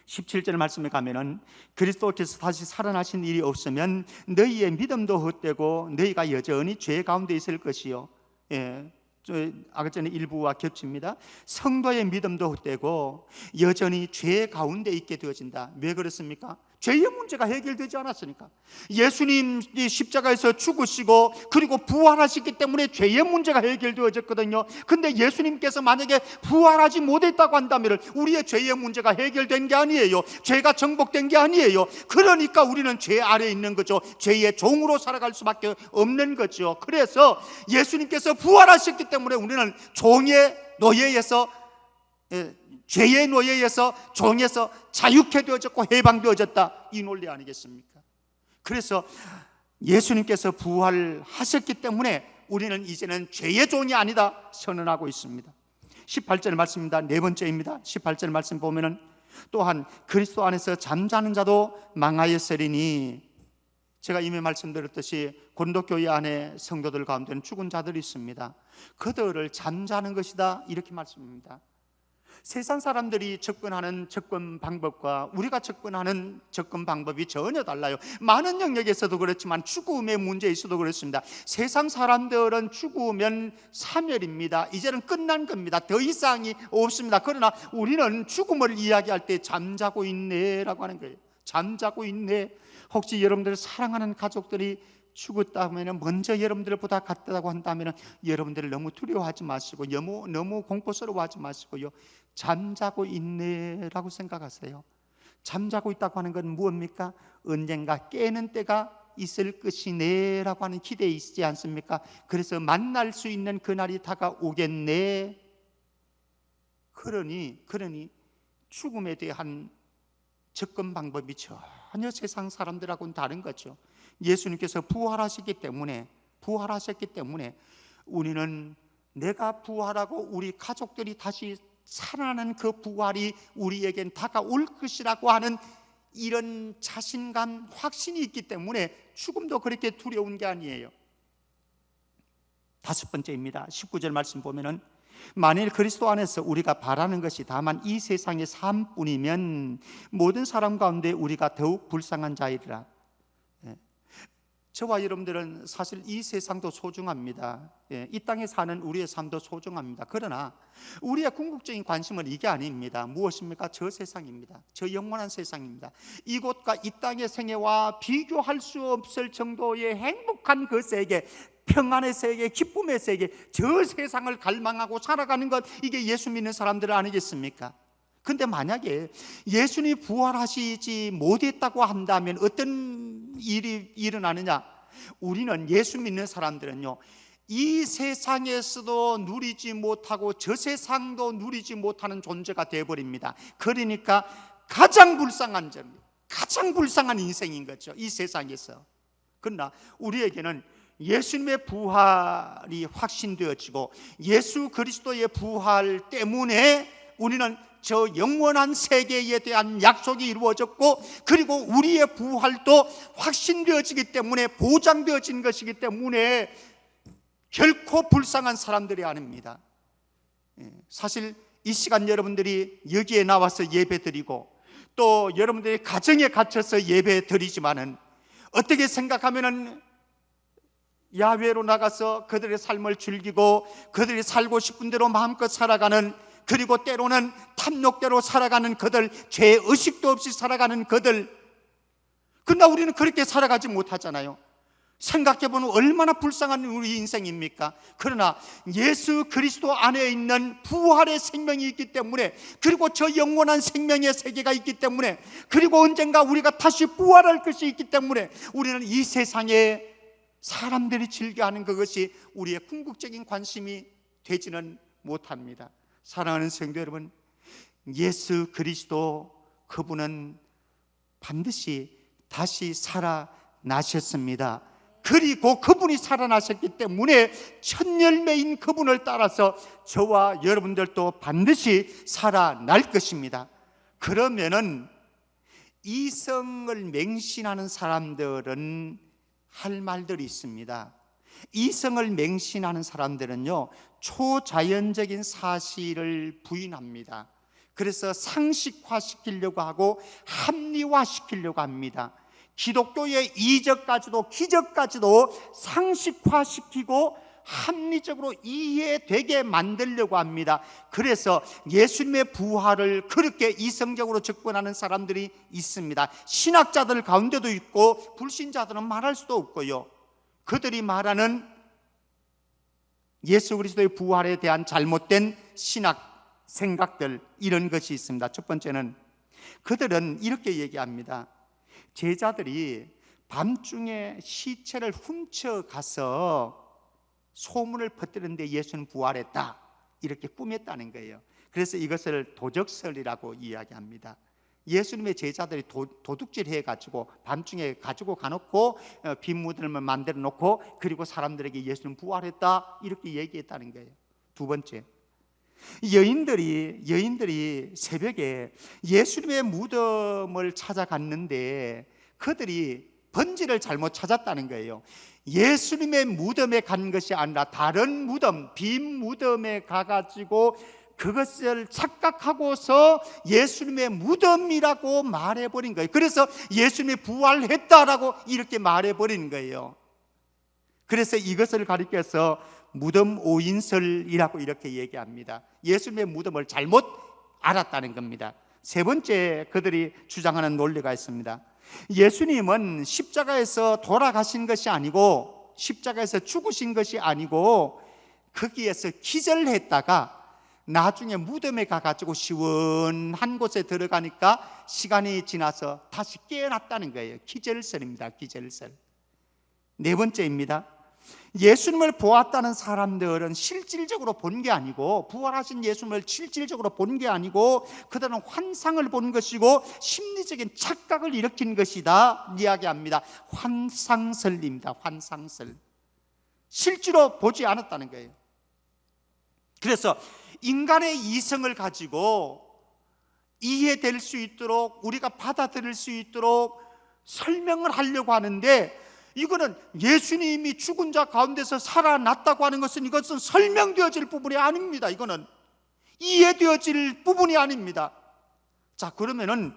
17절 말씀에 가면은 그리스도께서 다시 살아나신 일이 없으면 너희의 믿음도 헛되고 너희가 여전히 죄 가운데 있을 것이요. 아까 전에 일부와 겹칩니다. 성도의 믿음도 헛되고 여전히 죄 가운데 있게 되어진다. 왜 그렇습니까? 죄의 문제가 해결되지 않았으니까. 예수님이 십자가에서 죽으시고 그리고 부활하시기 때문에 죄의 문제가 해결되어졌거든요. 근데 예수님께서 만약에 부활하지 못했다고 한다면 우리의 죄의 문제가 해결된 게 아니에요. 죄가 정복된 게 아니에요. 그러니까 우리는 죄 아래에 있는 거죠. 죄의 종으로 살아갈 수밖에 없는 거죠. 그래서 예수님께서 부활하셨기 때문에 우리는 종의 노예에서, 죄의 노예에서, 종에서 자유케 되어졌고 해방되어졌다, 이 논리 아니겠습니까? 그래서 예수님께서 부활하셨기 때문에 우리는 이제는 죄의 종이 아니다 선언하고 있습니다. 18절 말씀입니다. 네 번째입니다. 18절 말씀 보면은 또한 그리스도 안에서 잠자는 자도 망하였으리니, 제가 이미 말씀드렸듯이 고린도 교회 안에 성도들 가운데는 죽은 자들이 있습니다. 그들을 잠자는 것이다, 이렇게 말씀합니다. 세상 사람들이 접근하는 접근 방법과 우리가 접근하는 접근 방법이 전혀 달라요. 많은 영역에서도 그렇지만 죽음의 문제에서도 그렇습니다. 세상 사람들은 죽으면 사멸입니다. 이제는 끝난 겁니다. 더 이상이 없습니다. 그러나 우리는 죽음을 이야기할 때 잠자고 있네라고 하는 거예요. 잠자고 있네. 혹시 여러분들 사랑하는 가족들이 죽었다면 먼저 여러분들을 보다 갔다고 한다면 여러분들을 너무 두려워하지 마시고 너무 공포스러워하지 마시고요, 잠자고 있네라고 생각하세요. 잠자고 있다고 하는 건 무엇입니까? 언젠가 깨는 때가 있을 것이네라고 하는 기대에 있지 않습니까? 그래서 만날 수 있는 그날이 다가오겠네. 그러니 죽음에 대한 접근 방법이 전혀 세상 사람들하고는 다른 거죠. 예수님께서 부활하셨기 때문에 우리는 내가 부활하고 우리 가족들이 다시 살아나는 그 부활이 우리에겐 다가올 것이라고 하는 이런 자신감, 확신이 있기 때문에 죽음도 그렇게 두려운 게 아니에요. 다섯 번째입니다. 19절 말씀 보면은 만일 그리스도 안에서 우리가 바라는 것이 다만 이 세상의 삶뿐이면 모든 사람 가운데 우리가 더욱 불쌍한 자이리라. 저와 여러분들은 사실 이 세상도 소중합니다. 이 땅에 사는 우리의 삶도 소중합니다. 그러나 우리의 궁극적인 관심은 이게 아닙니다. 무엇입니까? 저 세상입니다. 저 영원한 세상입니다. 이곳과 이 땅의 생애와 비교할 수 없을 정도의 행복한 그 세계, 평안의 세계, 기쁨의 세계, 저 세상을 갈망하고 살아가는 것, 이게 예수 믿는 사람들 아니겠습니까? 근데 만약에 예수님이 부활하시지 못했다고 한다면 어떤 일이 일어나느냐? 우리는, 예수 믿는 사람들은요, 이 세상에서도 누리지 못하고 저 세상도 누리지 못하는 존재가 되어버립니다. 그러니까 가장 불쌍한 점, 가장 불쌍한 인생인 거죠, 이 세상에서. 그러나 우리에게는 예수님의 부활이 확신되어지고 예수 그리스도의 부활 때문에 우리는 저 영원한 세계에 대한 약속이 이루어졌고, 그리고 우리의 부활도 확신되어지기 때문에, 보장되어진 것이기 때문에 결코 불쌍한 사람들이 아닙니다. 사실 이 시간 여러분들이 여기에 나와서 예배드리고 또 여러분들이 가정에 갇혀서 예배드리지만은 어떻게 생각하면은 야외로 나가서 그들의 삶을 즐기고 그들이 살고 싶은 대로 마음껏 살아가는, 그리고 때로는 탐욕대로 살아가는 그들, 죄의식도 없이 살아가는 그들. 그러나 우리는 그렇게 살아가지 못하잖아요. 생각해보면 얼마나 불쌍한 우리 인생입니까? 그러나 예수 그리스도 안에 있는 부활의 생명이 있기 때문에, 그리고 저 영원한 생명의 세계가 있기 때문에, 그리고 언젠가 우리가 다시 부활할 것이 있기 때문에 우리는 이 세상에 사람들이 즐겨하는 그것이 우리의 궁극적인 관심이 되지는 못합니다. 사랑하는 성도 여러분, 예수 그리스도, 그분은 반드시 다시 살아나셨습니다. 그리고 그분이 살아나셨기 때문에 첫 열매인 그분을 따라서 저와 여러분들도 반드시 살아날 것입니다. 그러면은 이성을 맹신하는 사람들은 할 말들이 있습니다. 이성을 맹신하는 사람들은요, 초자연적인 사실을 부인합니다. 그래서 상식화시키려고 하고 합리화시키려고 합니다. 기독교의 이적까지도 기적까지도 상식화시키고 합리적으로 이해되게 만들려고 합니다. 그래서 예수님의 부활을 그렇게 이성적으로 접근하는 사람들이 있습니다. 신학자들 가운데도 있고 불신자들은 말할 수도 없고요. 그들이 말하는 예수 그리스도의 부활에 대한 잘못된 신학 생각들, 이런 것이 있습니다. 첫 번째는 그들은 이렇게 얘기합니다. 제자들이 밤중에 시체를 훔쳐가서 소문을 퍼뜨리는데 예수는 부활했다, 이렇게 꾸몄다는 거예요. 그래서 이것을 도적설이라고 이야기합니다. 예수님의 제자들이 도둑질 해가지고 밤중에 가지고 가놓고 빈 무덤을 만들어 놓고, 그리고 사람들에게 예수는 부활했다, 이렇게 얘기했다는 거예요. 두 번째, 여인들이 새벽에 예수님의 무덤을 찾아갔는데 그들이 번지를 잘못 찾았다는 거예요. 예수님의 무덤에 간 것이 아니라 다른 무덤, 빈 무덤에 가가지고 그것을 착각하고서 예수님의 무덤이라고 말해버린 거예요. 그래서 예수님이 부활했다라고 이렇게 말해버린 거예요. 그래서 이것을 가리켜서 무덤 오인설이라고 이렇게 얘기합니다. 예수님의 무덤을 잘못 알았다는 겁니다. 세 번째, 그들이 주장하는 논리가 있습니다. 예수님은 십자가에서 돌아가신 것이 아니고, 십자가에서 죽으신 것이 아니고, 거기에서 기절했다가 나중에 무덤에 가가지고 시원한 곳에 들어가니까 시간이 지나서 다시 깨어났다는 거예요. 기절설입니다. 기절설. 네 번째입니다. 예수님을 보았다는 사람들은 실질적으로 본 게 아니고, 부활하신 예수님을 실질적으로 본 게 아니고 그들은 환상을 본 것이고 심리적인 착각을 일으킨 것이다 이야기합니다. 환상설입니다. 환상설. 실제로 보지 않았다는 거예요. 그래서 인간의 이성을 가지고 이해될 수 있도록, 우리가 받아들일 수 있도록 설명을 하려고 하는데 이거는 예수님이 죽은 자 가운데서 살아났다고 하는 것은 이것은 설명되어질 부분이 아닙니다. 이거는 이해되어질 부분이 아닙니다. 자, 그러면은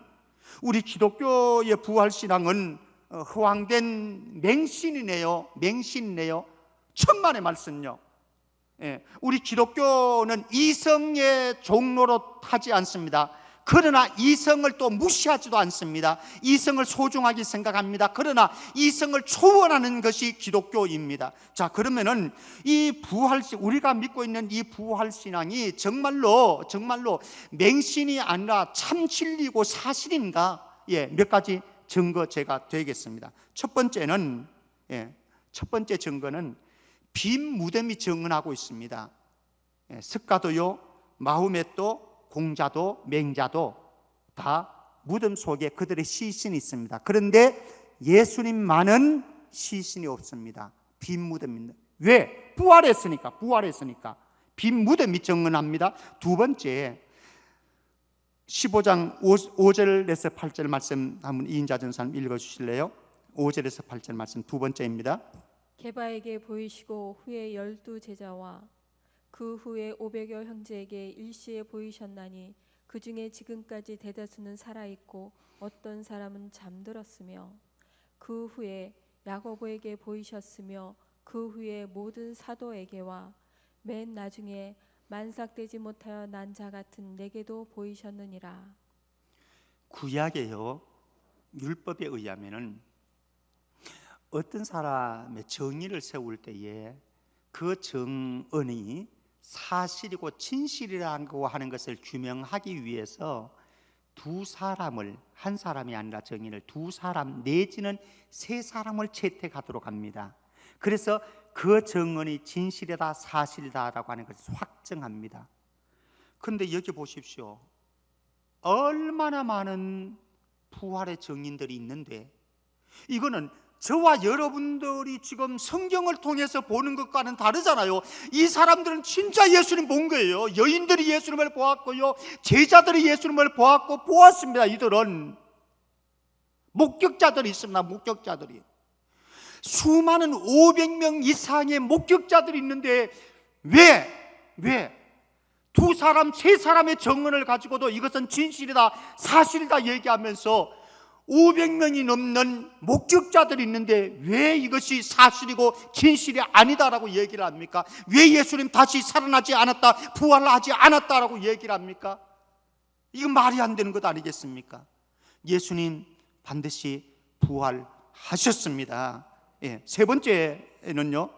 우리 기독교의 부활신앙은 허황된 맹신이네요. 맹신이네요. 천만의 말씀요. 우리 기독교는 이성의 종로로 타지 않습니다. 그러나 이성을 또 무시하지도 않습니다. 이성을 소중하게 생각합니다. 그러나 이성을 초월하는 것이 기독교입니다. 자, 그러면은 이 우리가 믿고 있는 이 부활신앙이 정말로 맹신이 아니라 참 진리고 사실인가? 몇 가지 증거 제가 되겠습니다. 첫 번째 증거는 빈 무덤이 증언하고 있습니다. 석가도요, 마호메도, 공자도, 맹자도 다 무덤 속에 그들의 시신이 있습니다. 그런데 예수님만은 시신이 없습니다. 빈 무덤입니다. 왜? 부활했으니까. 빈 무덤이 증언합니다. 두 번째, 15장 5절에서 8절 말씀 한번 이인자 전사님 읽어주실래요? 5절에서 8절 말씀 두 번째입니다. 게바에게 보이시고 후에 12 제자와 그 후에 500여 형제에게 일시에 보이셨나니 그 중에 지금까지 대다수는 살아있고 어떤 사람은 잠들었으며 그 후에 야고보에게 보이셨으며 그 후에 모든 사도에게와 맨 나중에 만삭되지 못하여 난 자 같은 내게도 보이셨느니라. 구약에요, 율법에 의하면은 어떤 사람의 정의를 세울 때에 그 정언이 사실이고 진실이라고 하는 것을 규명하기 위해서 두 사람을, 한 사람이 아니라 정의를 두 사람 내지는 세 사람을 채택하도록 합니다. 그래서 그 정언이 진실이다, 사실이다라고 하는 것을 확정합니다. 그런데 여기 보십시오. 얼마나 많은 부활의 증인들이 있는데 이거는 저와 여러분들이 지금 성경을 통해서 보는 것과는 다르잖아요. 이 사람들은 진짜 예수님 본 거예요. 여인들이 예수님을 보았고요, 제자들이 예수님을 보았습니다. 이들은 목격자들이 있습니다. 목격자들이 수많은 500명 이상의 목격자들이 있는데 왜 두 사람, 세 사람의 증언을 가지고도 이것은 진실이다, 사실이다 얘기하면서 500명이 넘는 목격자들이 있는데 왜 이것이 사실이고 진실이 아니다라고 얘기를 합니까? 왜 예수님 다시 살아나지 않았다, 부활하지 않았다라고 얘기를 합니까? 이건 말이 안 되는 것 아니겠습니까? 예수님 반드시 부활하셨습니다. 세 번째는요,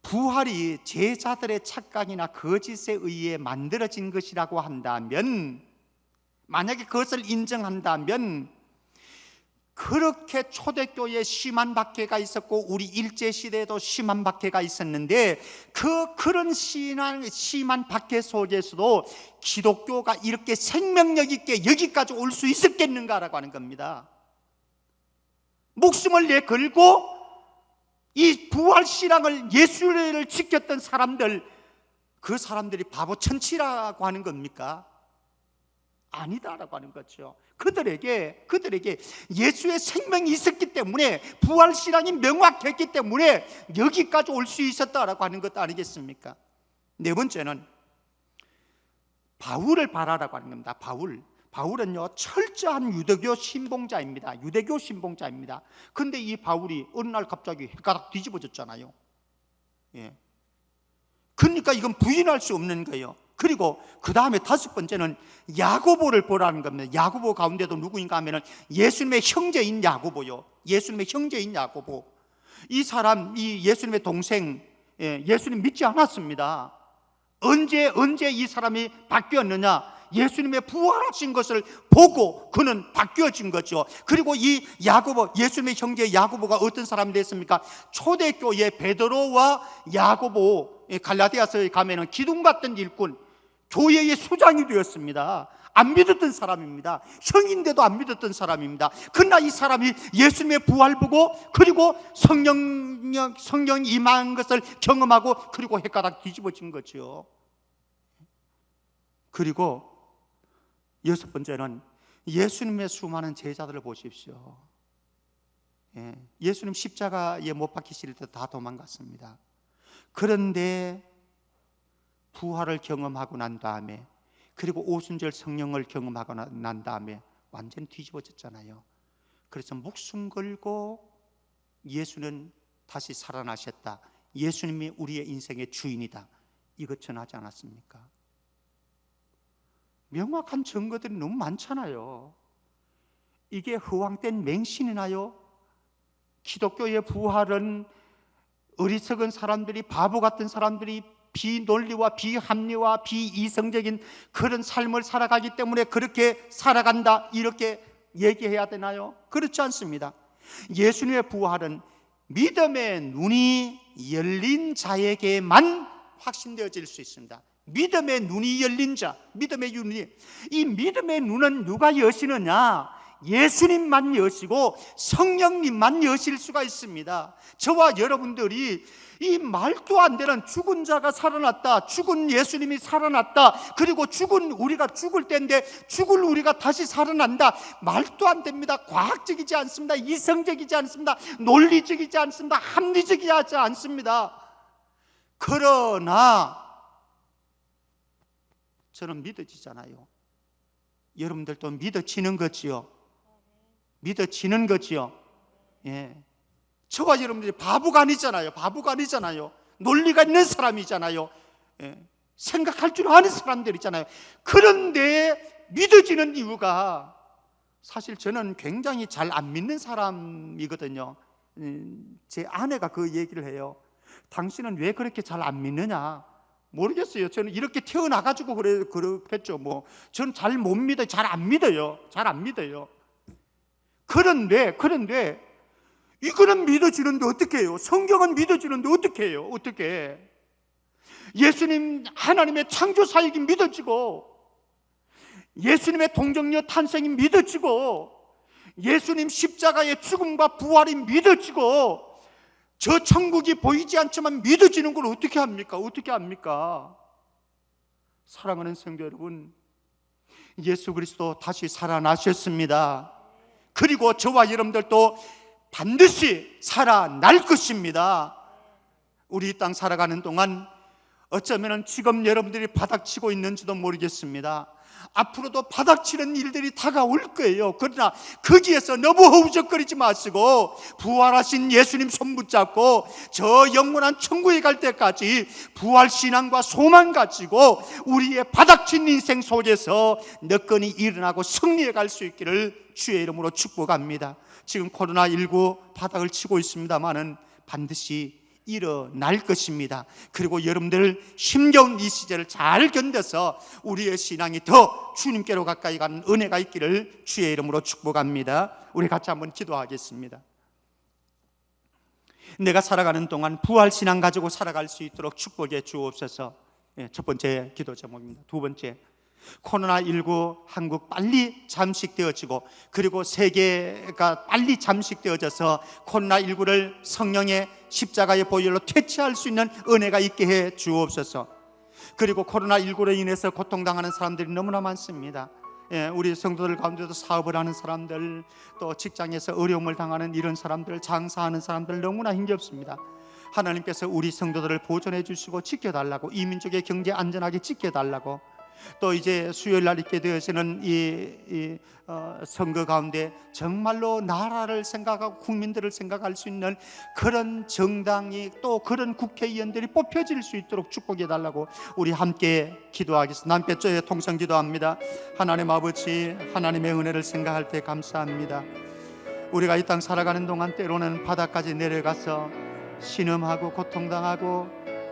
부활이 제자들의 착각이나 거짓에 의해 만들어진 것이라고 한다면, 만약에 그것을 인정한다면 그렇게 초대교회에 심한 박해가 있었고 우리 일제시대에도 심한 박해가 있었는데 그런 심한 박해 속에서도 기독교가 이렇게 생명력 있게 여기까지 올 수 있었겠는가라고 하는 겁니다. 목숨을 내걸고 이 부활신앙을, 예수를 지켰던 사람들, 그 사람들이 바보 천치라고 하는 겁니까? 아니다라고 하는 거죠. 그들에게 예수의 생명이 있었기 때문에, 부활신앙이 명확했기 때문에 여기까지 올 수 있었다라고 하는 것 아니겠습니까? 네 번째는 바울을 바라라고 하는 겁니다. 바울은요, 철저한 유대교 신봉자입니다. 그런데 이 바울이 어느 날 갑자기 헷가닥 뒤집어졌잖아요. 그러니까 이건 부인할 수 없는 거예요. 그리고 그 다음에 다섯 번째는 야고보를 보라는 겁니다. 야고보 가운데도 누구인가 하면은 예수님의 형제인 야고보요. 이 사람, 이 예수님의 동생, 예수님 믿지 않았습니다. 언제 이 사람이 바뀌었느냐? 예수님의 부활하신 것을 보고 그는 바뀌어진 거죠. 그리고 이 야고보, 예수님의 형제 야고보가 어떤 사람이 됐습니까? 초대교회 베드로와 야고보, 갈라디아서에 가면은 기둥 같은 일꾼, 교회의 수장이 되었습니다. 안 믿었던 사람입니다. 형인데도 안 믿었던 사람입니다. 그러나 이 사람이 예수님의 부활 보고, 그리고 성령 임한 것을 경험하고, 그리고 헷가닥 뒤집어진 거죠. 그리고 여섯 번째는 예수님의 수많은 제자들을 보십시오. 예수님 십자가에 못 박히실 때 다 도망갔습니다. 그런데 부활을 경험하고 난 다음에, 그리고 오순절 성령을 경험하고 난 다음에 완전히 뒤집어졌잖아요. 그래서 목숨 걸고 예수는 다시 살아나셨다, 예수님이 우리의 인생의 주인이다, 이것 전하지 않았습니까? 명확한 증거들이 너무 많잖아요. 이게 허황된 맹신이나요? 기독교의 부활은 어리석은 사람들이, 바보 같은 사람들이 비논리와 비합리와 비이성적인 그런 삶을 살아가기 때문에 그렇게 살아간다, 이렇게 얘기해야 되나요? 그렇지 않습니다. 예수님의 부활은 믿음의 눈이 열린 자에게만 확신되어질 수 있습니다. 믿음의 눈이 열린 자, 믿음의 눈이, 이 믿음의 눈은 누가 여시느냐? 예수님만 여시고 성령님만 여실 수가 있습니다. 저와 여러분들이 이 말도 안 되는 죽은 자가 살아났다, 죽은 예수님이 살아났다, 그리고 죽은 우리가 죽을 때인데 죽을 우리가 다시 살아난다, 말도 안 됩니다. 과학적이지 않습니다. 이성적이지 않습니다. 논리적이지 않습니다. 합리적이지 않습니다. 그러나 저는 믿어지잖아요. 여러분들도 믿어지는 거지요. 믿어지는 거지요. 예. 저와 여러분들이 바보가 아니잖아요. 바보가 아니잖아요. 논리가 있는 사람이잖아요. 예. 생각할 줄 아는 사람들이잖아요. 그런데 믿어지는 이유가, 사실 저는 굉장히 잘 안 믿는 사람이거든요. 제 아내가 그 얘기를 해요. 당신은 왜 그렇게 잘 안 믿느냐? 모르겠어요. 저는 이렇게 태어나가지고 그렇겠죠. 뭐 저는 잘 못 믿어요. 잘 안 믿어요. 잘 안 믿어요. 그런데 이거는 믿어지는데 어떻게 해요? 성경은 믿어지는데 어떻게 해요? 어떻게? 예수님 하나님의 창조 사역이 믿어지고, 예수님의 동정녀 탄생이 믿어지고, 예수님 십자가의 죽음과 부활이 믿어지고, 저 천국이 보이지 않지만 믿어지는 걸 어떻게 합니까? 어떻게 합니까? 사랑하는 성도 여러분, 예수 그리스도 다시 살아나셨습니다. 그리고 저와 여러분들도 반드시 살아날 것입니다. 우리 이 땅 살아가는 동안 어쩌면 지금 여러분들이 바닥치고 있는지도 모르겠습니다. 앞으로도 바닥치는 일들이 다가올 거예요. 그러나 거기에서 너무 허우적거리지 마시고 부활하신 예수님 손 붙잡고 저 영원한 천국에 갈 때까지 부활신앙과 소망 가지고 우리의 바닥친 인생 속에서 너끈히 일어나고 승리해 갈 수 있기를 주의 이름으로 축복합니다. 지금 코로나19 바닥을 치고 있습니다마는 반드시 일어날 것입니다. 그리고 여러분들 힘겨운 이 시절을 잘 견뎌서 우리의 신앙이 더 주님께로 가까이 가는 은혜가 있기를 주의 이름으로 축복합니다. 우리 같이 한번 기도하겠습니다. 내가 살아가는 동안 부활신앙 가지고 살아갈 수 있도록 축복해 주옵소서. 첫 번째 기도 제목입니다. 두 번째, 코로나19 한국 빨리 잠식되어지고, 그리고 세계가 빨리 잠식되어져서 코로나19를 성령의 십자가의 보혈로 퇴치할 수 있는 은혜가 있게 해 주옵소서. 그리고 코로나19로 인해서 고통당하는 사람들이 너무나 많습니다. 우리 성도들 가운데도 사업을 하는 사람들, 또 직장에서 어려움을 당하는 이런 사람들, 장사하는 사람들 너무나 힘겹습니다. 하나님께서 우리 성도들을 보존해 주시고 지켜달라고, 이 민족의 경제 안전하게 지켜달라고, 또 이제 수요일 날 있게 되어지는 이 선거 가운데 정말로 나라를 생각하고 국민들을 생각할 수 있는 그런 정당이, 또 그런 국회의원들이 뽑혀질 수 있도록 축복해 달라고 우리 함께 기도하겠습니다. 함께 통성 기도합니다. 하나님 아버지, 하나님의 은혜를 생각할 때 감사합니다. 우리가 이 땅 살아가는 동안 때로는 바닥까지 내려가서 신음하고 고통당하고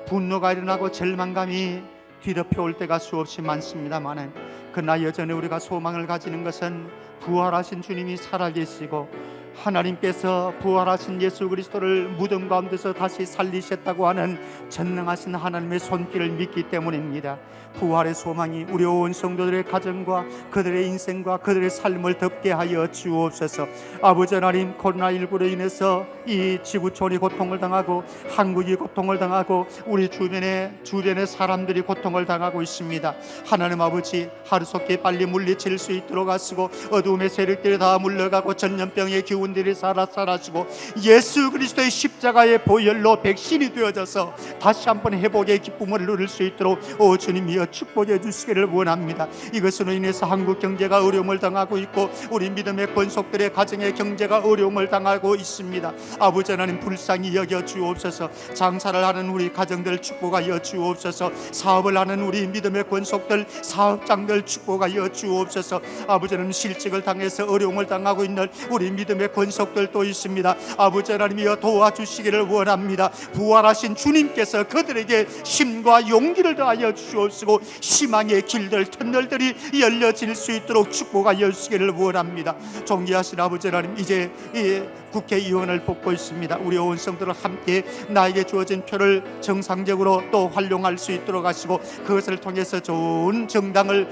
분노가 일어나고 절망감이 뒤덮여 올 때가 수없이 많습니다만, 그러나 여전히 우리가 소망을 가지는 것은 부활하신 주님이 살아계시고 하나님께서 부활하신 예수 그리스도를 무덤 가운데서 다시 살리셨다고 하는 전능하신 하나님의 손길을 믿기 때문입니다. 부활의 소망이 우리 온 성도들의 가정과 그들의 인생과 그들의 삶을 덮게 하여 주옵소서. 아버지 하나님, 코로나19로 인해서 이 지구촌이 고통을 당하고 한국이 고통을 당하고 우리 주변의 사람들이 고통을 당하고 있습니다. 하나님 아버지, 하루속히 빨리 물리칠 수 있도록 하시고 어두움의 세력들이 다 물러가고 전염병의 기운 그분들이 사라지고 예수 그리스도의 십자가의 보혈로 백신이 되어져서 다시 한번 회복의 기쁨을 누릴 수 있도록 주님이여 축복해 주시기를 원합니다. 이것으로 인해서 한국 경제가 어려움을 당하고 있고 우리 믿음의 권속들의 가정의 경제가 어려움을 당하고 있습니다. 아버지 하나님 불쌍히 여겨 주옵소서. 장사를 하는 우리 가정들 축복하여 주옵소서. 사업을 하는 우리 믿음의 권속들 사업장들 축복하여 주옵소서. 아버지 하나님 실직을 당해서 어려움을 당하고 있는 우리 믿음의 권속들도 있습니다. 아버지 하나님이여 도와주시기를 원합니다. 부활하신 주님께서 그들에게 힘과 용기를 더하여 주옵시고 희망의 길들 터널들이 열려질 수 있도록 축복하여 주시기를 원합니다. 존귀하신 아버지 하나님, 이제 이 국회의원을 뽑고 있습니다. 우리 온 성도들 함께 나에게 주어진 표를 정상적으로 또 활용할 수 있도록 하시고 그것을 통해서 좋은 정당을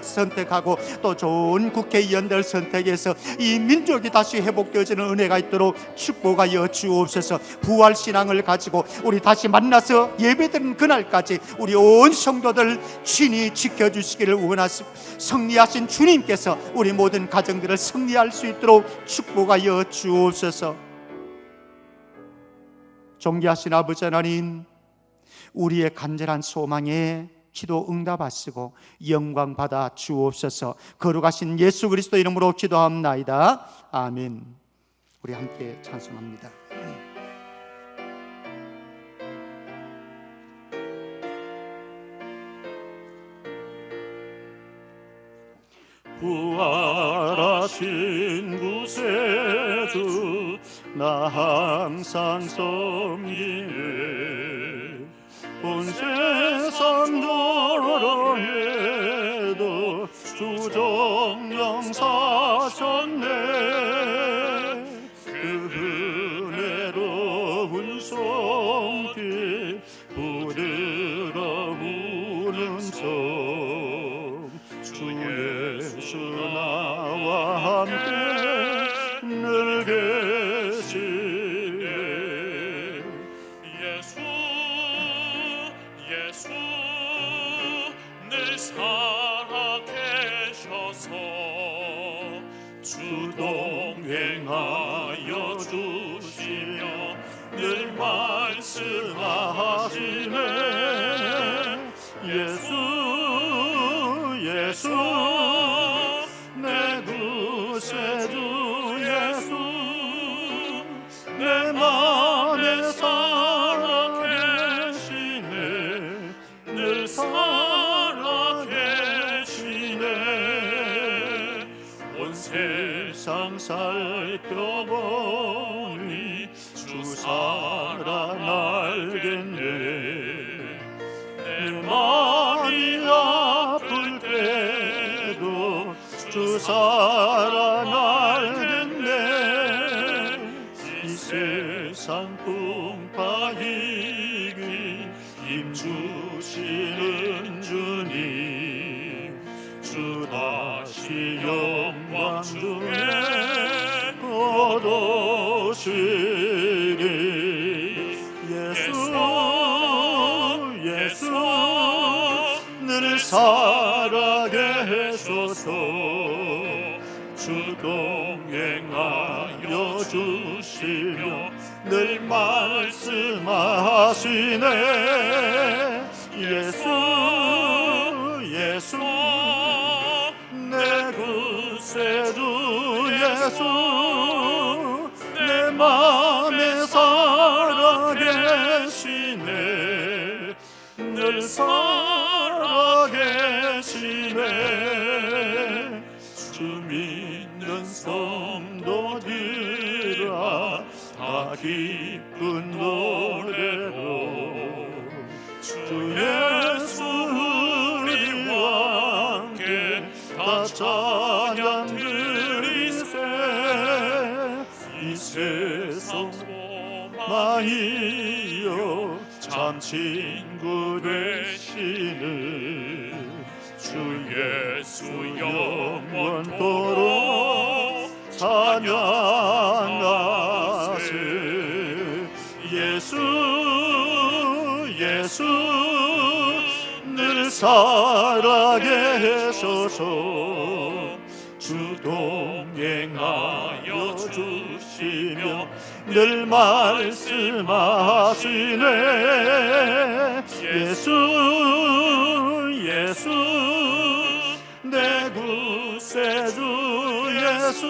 선택하고 또 좋은 국회의원들 선택해서 이 민족이 다시 회복되어지는 은혜가 있도록 축복하여 주옵소서. 부활신앙을 가지고 우리 다시 만나서 예배드리는 그날까지 우리 온 성도들 친히 지켜주시기를 원하십니다. 승리하신 주님께서 우리 모든 가정들을 승리할 수 있도록 축복하여 주옵소서. 존귀하신 아버지 하나님, 우리의 간절한 소망에 기도 응답하시고 영광 받아 주옵소서. 거룩하신 예수 그리스도 이름으로 기도합나이다. 아멘. 우리 함께 찬송합니다. 부활하신 구세주 나 항상 섬기네. 온 세상 조롱해도 주 정령 사셨네. 그 은혜로운 손길 부드러운 성 주 예수 나와 함께 늘 계시네. 예수 늘 살아계셔서 주 동행하여 주시며 늘 말씀하시네. 예수 내 구세주 예수 내 맘에 살아계시네. 늘 살아계시네. 온 세상 살펴보니 주 살아날겠네. 내 마음이 아플 때도 주 살아날겠네. 이 세상 풍파이기 힘주시는 주님 주 다시 영광 중에 거두시리. 예수 늘 살아계소서. 주 동행하여 주시며 늘 말씀하시네. 예수 내 구세주 예수 내 맘에 살아계시네. 늘 살아계시네. 주 믿는 성도들아 다 기쁜 노래로 주 예수 우리와 함께 다 찬양 드리세. 이 세상 소망이여 참 친구 되시는 주 예수 영원토록 찬양하세. 예수 늘 살아계소서. 주 동행하여 주 하시며 늘 말씀하시네. 예수 예수 내 구세주 예수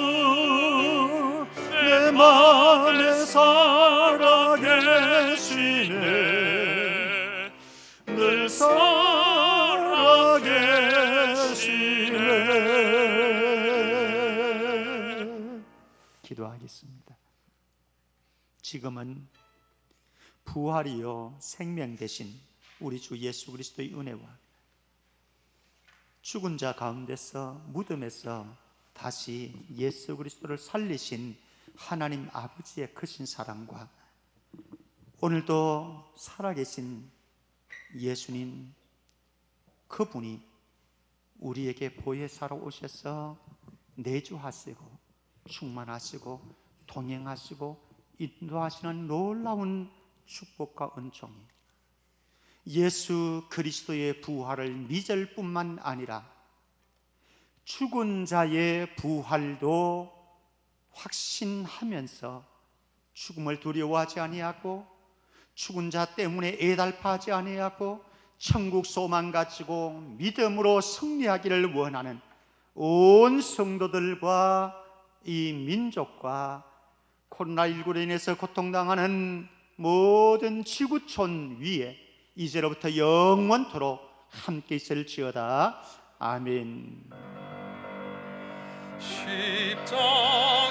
내 맘에 살아계시네. 늘 살아계시네. 기도하겠습니다. 지금은 부활이요 생명 되신 우리 주 예수 그리스도의 은혜와 죽은 자 가운데서 무덤에서 다시 예수 그리스도를 살리신 하나님 아버지의 크신 사랑과 오늘도 살아계신 예수님 그분이 우리에게 보혜사로 오셔서 내주하시고 충만하시고 동행하시고 인도하시는 놀라운 축복과 은총이 예수 그리스도의 부활을 믿을 뿐만 아니라 죽은 자의 부활도 확신하면서 죽음을 두려워하지 아니하고 죽은 자 때문에 애달파하지 아니하고 천국 소망 가지고 믿음으로 승리하기를 원하는 온 성도들과 이 민족과 코로나19로 인해서 고통당하는 모든 지구촌 위에 이제로부터 영원토록 함께 있을지어다. 아멘. 십자가